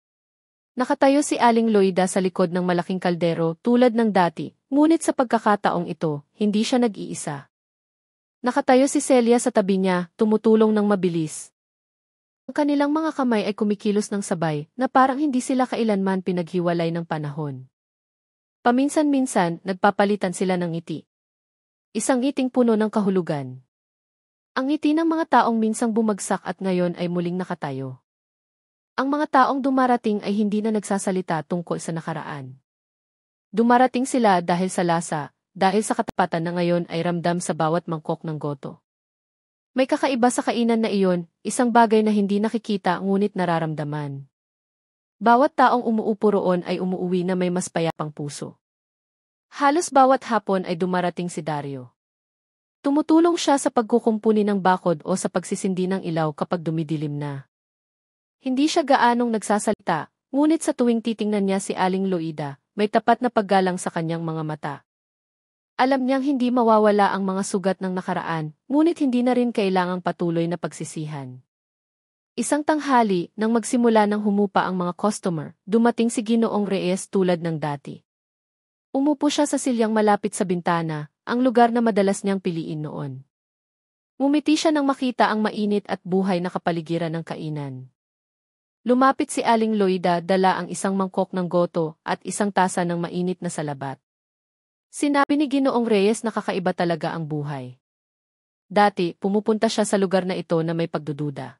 Nakatayo si Aling Loida sa likod ng malaking kaldero tulad ng dati, ngunit sa pagkakataong ito, hindi siya nag-iisa. Nakatayo si Celia sa tabi niya, tumutulong ng mabilis. Ang kanilang mga kamay ay kumikilos ng sabay, na parang hindi sila kailanman pinaghiwalay ng panahon. Paminsan-minsan, nagpapalitan sila ng ngiti. Isang ngiting puno ng kahulugan. Ang ngiti ng mga taong minsang bumagsak at ngayon ay muling nakatayo. Ang mga taong dumarating ay hindi na nagsasalita tungkol sa nakaraan. Dumarating sila dahil sa lasa, dahil sa katapatan na ngayon ay ramdam sa bawat mangkok ng goto. May kakaiba sa kainan na iyon, isang bagay na hindi nakikita ngunit nararamdaman. Bawat taong umuupo roon ay umuuwi na may mas payapang puso. Halos bawat hapon ay dumarating si Dario. Tumutulong siya sa pagkukumpuni ng bakod o sa pagsisindi ng ilaw kapag dumidilim na. Hindi siya gaanong nagsasalita, ngunit sa tuwing titingnan niya si Aling Loida, may tapat na paggalang sa kanyang mga mata. Alam niyang hindi mawawala ang mga sugat ng nakaraan, ngunit hindi na rin kailangang patuloy na pagsisihan. Isang tanghali, nang magsimula ng humupa ang mga customer, dumating si Ginoong Reyes tulad ng dati. Umupo siya sa silyang malapit sa bintana, ang lugar na madalas niyang piliin noon. Ngumiti siya nang makita ang mainit at buhay na kapaligiran ng kainan. Lumapit si Aling Loida, dala ang isang mangkok ng goto at isang tasa ng mainit na salabat. Sinabi ni Ginoong Reyes na kakaiba talaga ang buhay. Dati, pumupunta siya sa lugar na ito na may pagdududa.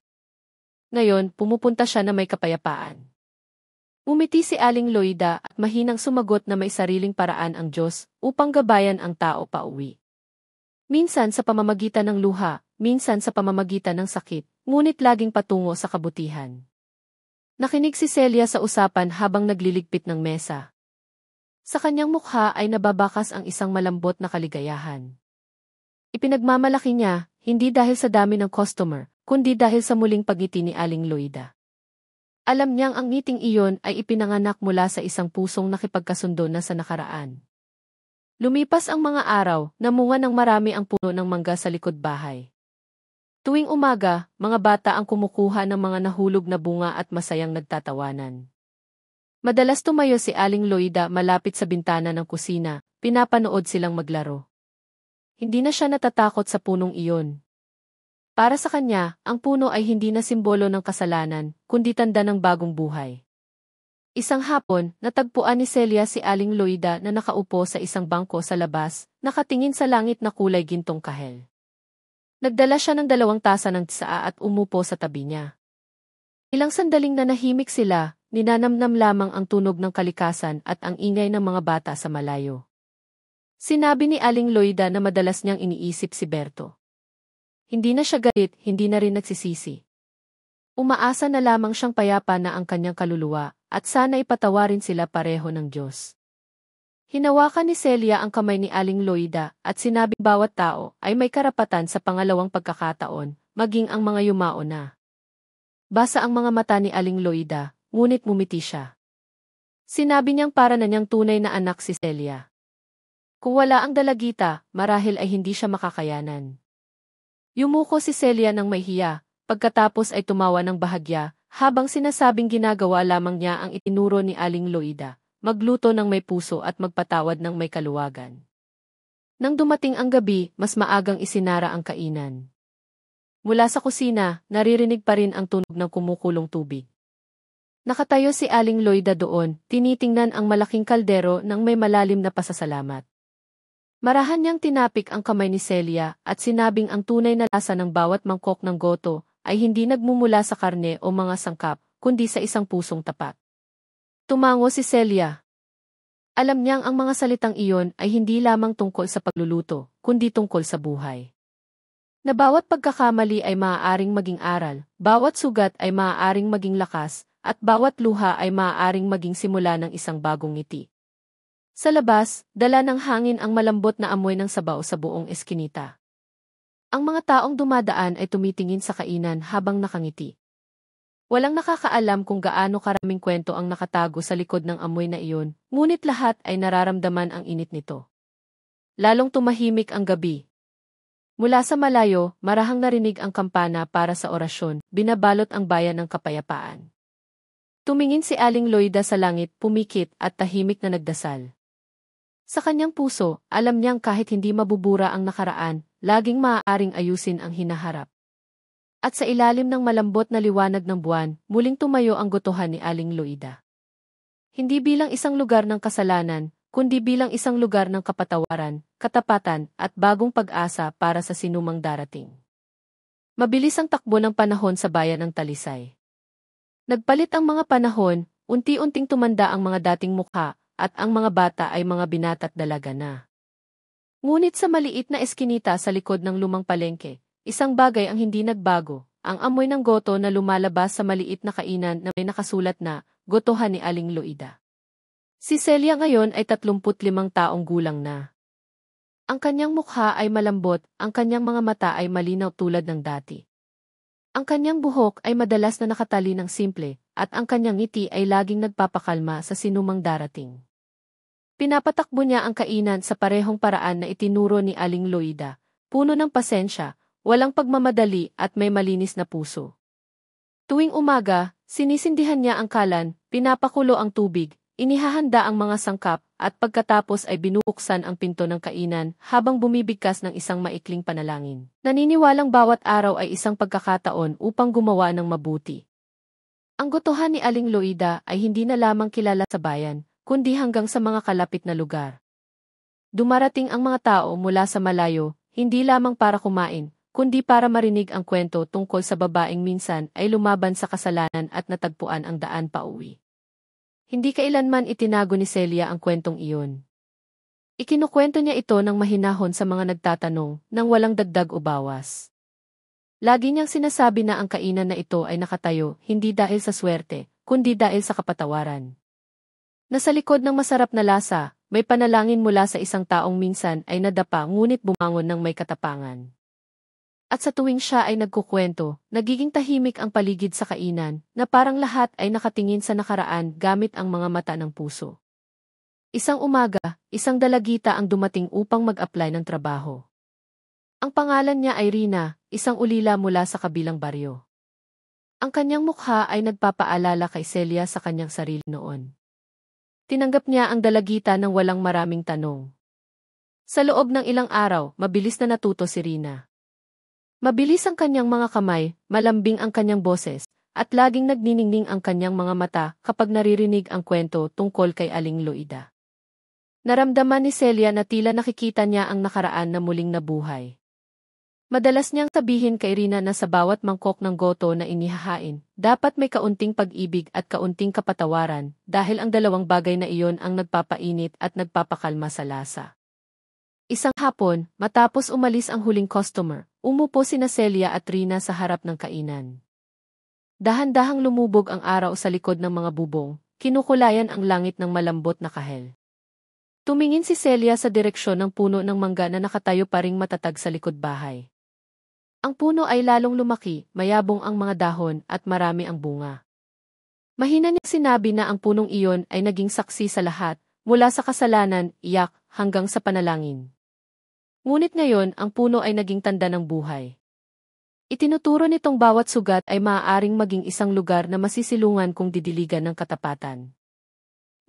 Ngayon, pumupunta siya na may kapayapaan. Umiti si Aling Loida at mahinang sumagot na may sariling paraan ang Diyos upang gabayan ang tao pauwi. Minsan sa pamamagitan ng luha, minsan sa pamamagitan ng sakit, ngunit laging patungo sa kabutihan. Nakinig si Celia sa usapan habang nagliligpit ng mesa. Sa kanyang mukha ay nababakas ang isang malambot na kaligayahan. Ipinagmamalaki niya, hindi dahil sa dami ng customer, kundi dahil sa muling pagngiti ni Aling Loida. Alam niyang ang ngiting iyon ay ipinanganak mula sa isang pusong nakipagkasundo na sa nakaraan. Lumipas ang mga araw, namunga ng marami ang puno ng mangga sa likod bahay. Tuwing umaga, mga bata ang kumukuha ng mga nahulog na bunga at masayang nagtatawanan. Madalas tumayo si Aling Loida malapit sa bintana ng kusina, pinapanood silang maglaro. Hindi na siya natatakot sa punong iyon. Para sa kanya, ang puno ay hindi na simbolo ng kasalanan, kundi tanda ng bagong buhay. Isang hapon, natagpuan ni Celia si Aling Loida na nakaupo sa isang bangko sa labas, nakatingin sa langit na kulay gintong kahel. Nagdala siya ng 2 tasa ng tsaa at umupo sa tabi niya. Ilang sandaling nanahimik sila, ninanamnam lamang ang tunog ng kalikasan at ang ingay ng mga bata sa malayo. Sinabi ni Aling Loida na madalas niyang iniisip si Berto. Hindi na siya galit, hindi na rin nagsisisi. Umaasa na lamang siyang payapa na ang kanyang kaluluwa, at sana ipatawarin sila pareho ng Diyos. Hinawakan ni Celia ang kamay ni Aling Loida, at sinabing bawat tao ay may karapatan sa pangalawang pagkakataon, maging ang mga yumao na. Basa ang mga mata ni Aling Loida, ngunit ngumiti siya. Sinabi niyang para na niyang tunay na anak si Celia. Kung wala ang dalagita, marahil ay hindi siya makakayanan. Yumuko si Celia ng may hiya, pagkatapos ay tumawa ng bahagya, habang sinasabing ginagawa lamang niya ang itinuro ni Aling Loida, magluto ng may puso at magpatawad ng may kaluwagan. Nang dumating ang gabi, mas maagang isinara ang kainan. Mula sa kusina, naririnig pa rin ang tunog ng kumukulong tubig. Nakatayo si Aling Loida doon, tinitingnan ang malaking kaldero ng may malalim na pasasalamat. Marahan niyang tinapik ang kamay ni Celia at sinabing ang tunay na lasa ng bawat mangkok ng goto ay hindi nagmumula sa karne o mga sangkap, kundi sa isang pusong tapat. Tumango si Celia. Alam niyang ang mga salitang iyon ay hindi lamang tungkol sa pagluluto, kundi tungkol sa buhay. Na bawat pagkakamali ay maaaring maging aral, bawat sugat ay maaaring maging lakas, at bawat luha ay maaaring maging simula ng isang bagong ngiti. Sa labas, dala ng hangin ang malambot na amoy ng sabaw sa buong eskinita. Ang mga taong dumadaan ay tumitingin sa kainan habang nakangiti. Walang nakakaalam kung gaano karaming kwento ang nakatago sa likod ng amoy na iyon, ngunit lahat ay nararamdaman ang init nito. Lalong tumahimik ang gabi. Mula sa malayo, marahang narinig ang kampana para sa orasyon, binabalot ang bayan ng kapayapaan. Tumingin si Aling Loida sa langit, pumikit at tahimik na nagdasal. Sa kanyang puso, alam niyang kahit hindi mabubura ang nakaraan, laging maaaring ayusin ang hinaharap. At sa ilalim ng malambot na liwanag ng buwan, muling tumayo ang gotohan ni Aling Loida. Hindi bilang isang lugar ng kasalanan, kundi bilang isang lugar ng kapatawaran, katapatan, at bagong pag-asa para sa sinumang darating. Mabilis ang takbo ng panahon sa bayan ng Talisay. Nagpalit ang mga panahon, unti-unting tumanda ang mga dating mukha, at ang mga bata ay mga binata't dalaga na. Ngunit sa maliit na eskinita sa likod ng lumang palengke, isang bagay ang hindi nagbago, ang amoy ng goto na lumalabas sa maliit na kainan na may nakasulat na, Gotohan ni Aling Loida. Si Celia ngayon ay 35 taong gulang na. Ang kanyang mukha ay malambot, ang kanyang mga mata ay malinaw tulad ng dati. Ang kanyang buhok ay madalas na nakatali ng simple, at ang kanyang ngiti ay laging nagpapakalma sa sinumang darating. Pinapatakbo niya ang kainan sa parehong paraan na itinuro ni Aling Loida, puno ng pasensya, walang pagmamadali at may malinis na puso. Tuwing umaga, sinisindihan niya ang kalan, pinapakulo ang tubig, inihahanda ang mga sangkap, at pagkatapos ay binubuksan ang pinto ng kainan habang bumibigkas ng isang maikling panalangin. Naniniwalang bawat araw ay isang pagkakataon upang gumawa ng mabuti. Ang gotohan ni Aling Loida ay hindi na lamang kilala sa bayan, kundi hanggang sa mga kalapit na lugar. Dumarating ang mga tao mula sa malayo, hindi lamang para kumain, kundi para marinig ang kwento tungkol sa babaeng minsan ay lumaban sa kasalanan at natagpuan ang daan pauwi. Hindi kailanman itinago ni Celia ang kwentong iyon. Ikinukwento niya ito ng mahinahon sa mga nagtatanong, nang walang dagdag o bawas. Lagi niyang sinasabi na ang kainan na ito ay nakatayo, hindi dahil sa swerte, kundi dahil sa kapatawaran. Nasa likod ng masarap na lasa, may panalangin mula sa isang taong minsan ay nadapa ngunit bumangon ng may katapangan. At sa tuwing siya ay nagkukwento, nagiging tahimik ang paligid sa kainan, na parang lahat ay nakatingin sa nakaraan gamit ang mga mata ng puso. Isang umaga, isang dalagita ang dumating upang mag-apply ng trabaho. Ang pangalan niya ay Rina, isang ulila mula sa kabilang baryo. Ang kanyang mukha ay nagpapaalala kay Celia sa kanyang sarili noon. Tinanggap niya ang dalagita ng walang maraming tanong. Sa loob ng ilang araw, mabilis na natuto si Rina. Mabilis ang kanyang mga kamay, malambing ang kanyang boses, at laging nagniningning ang kanyang mga mata kapag naririnig ang kwento tungkol kay Aling Loida. Naramdaman ni Celia na tila nakikita niya ang nakaraan na muling nabuhay. Madalas niyang sabihin kay Rina na sa bawat mangkok ng goto na inihahain, dapat may kaunting pag-ibig at kaunting kapatawaran dahil ang dalawang bagay na iyon ang nagpapainit at nagpapakalma sa lasa. Isang hapon, matapos umalis ang huling customer, umupo sina Celia at Rina sa harap ng kainan. Dahan-dahang lumubog ang araw sa likod ng mga bubong, kinukulayan ang langit ng malambot na kahel. Tumingin si Celia sa direksyon ng puno ng mangga na nakatayo pa ring matatag sa likod bahay. Ang puno ay lalong lumaki, mayabong ang mga dahon at marami ang bunga. Mahina niyang sinabi na ang punong iyon ay naging saksi sa lahat, mula sa kasalanan, iyak, hanggang sa panalangin. Ngunit ngayon, ang puno ay naging tanda ng buhay. Itinuturo nitong bawat sugat ay maaaring maging isang lugar na masisilungan kung didiligan ng katapatan.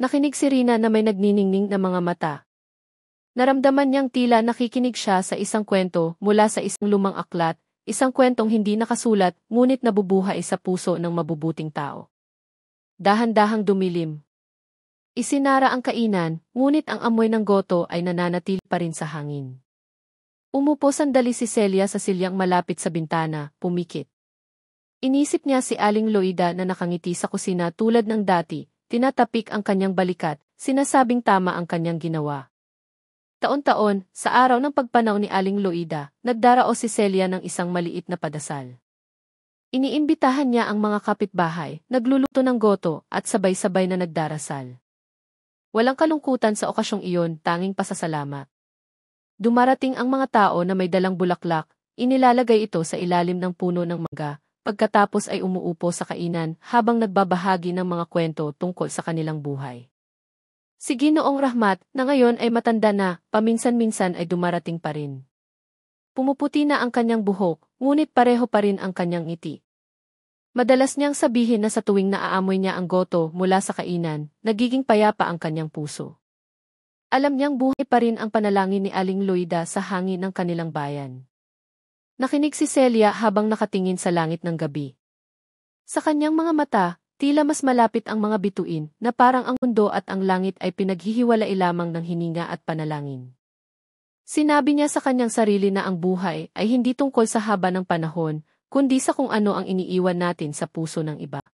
Nakinig si Rina na may nagniningning na mga mata. Naramdaman niyang tila nakikinig siya sa isang kwento mula sa isang lumang aklat, isang kwentong hindi nakasulat ngunit nabubuhay sa puso ng mabubuting tao. Dahan-dahang dumilim. Isinara ang kainan, ngunit ang amoy ng goto ay nananatili pa rin sa hangin. Umupo sandali si Celia sa silyang malapit sa bintana, pumikit. Inisip niya si Aling Loida na nakangiti sa kusina tulad ng dati, tinatapik ang kanyang balikat, sinasabing tama ang kanyang ginawa. Taon-taon, sa araw ng pagpanaw ni Aling Loida, nagdarao si Celia ng isang maliit na padasal. Iniimbitahan niya ang mga kapitbahay, nagluluto ng goto at sabay-sabay na nagdarasal. Walang kalungkutan sa okasyong iyon, tanging pasasalamat. Dumarating ang mga tao na may dalang bulaklak, inilalagay ito sa ilalim ng puno ng mangga, pagkatapos ay umuupo sa kainan habang nagbabahagi ng mga kwento tungkol sa kanilang buhay. Si Ginoong Rahmat, na ngayon ay matanda na, paminsan-minsan ay dumarating pa rin. Pumuputi na ang kanyang buhok, ngunit pareho pa rin ang kanyang ngiti. Madalas niyang sabihin na sa tuwing naaamoy niya ang goto mula sa kainan, nagiging payapa ang kanyang puso. Alam niyang buhay pa rin ang panalangin ni Aling Loida sa hangin ng kanilang bayan. Nakinig si Celia habang nakatingin sa langit ng gabi. Sa kanyang mga mata, tila mas malapit ang mga bituin na parang ang mundo at ang langit ay pinaghihiwalay lamang ng hininga at panalangin. Sinabi niya sa kanyang sarili na ang buhay ay hindi tungkol sa haba ng panahon, kundi sa kung ano ang iniiwan natin sa puso ng iba.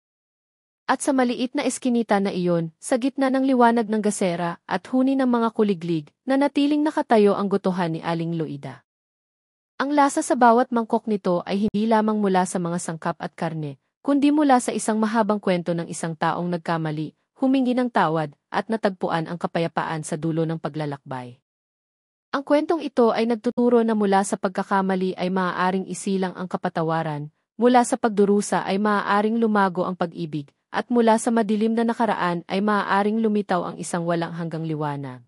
At sa maliit na eskinita na iyon, sa gitna ng liwanag ng gasera at huni ng mga kuliglig, nanatiling nakatayo ang gotohan ni Aling Loida. Ang lasa sa bawat mangkok nito ay hindi lamang mula sa mga sangkap at karne, kundi mula sa isang mahabang kwento ng isang taong nagkamali, humingi ng tawad, at natagpuan ang kapayapaan sa dulo ng paglalakbay. Ang kwentong ito ay nagtuturo na mula sa pagkakamali ay maaaring isilang ang kapatawaran, mula sa pagdurusa ay maaaring lumago ang pag-ibig, at mula sa madilim na nakaraan ay maaaring lumitaw ang isang walang hanggang liwanag.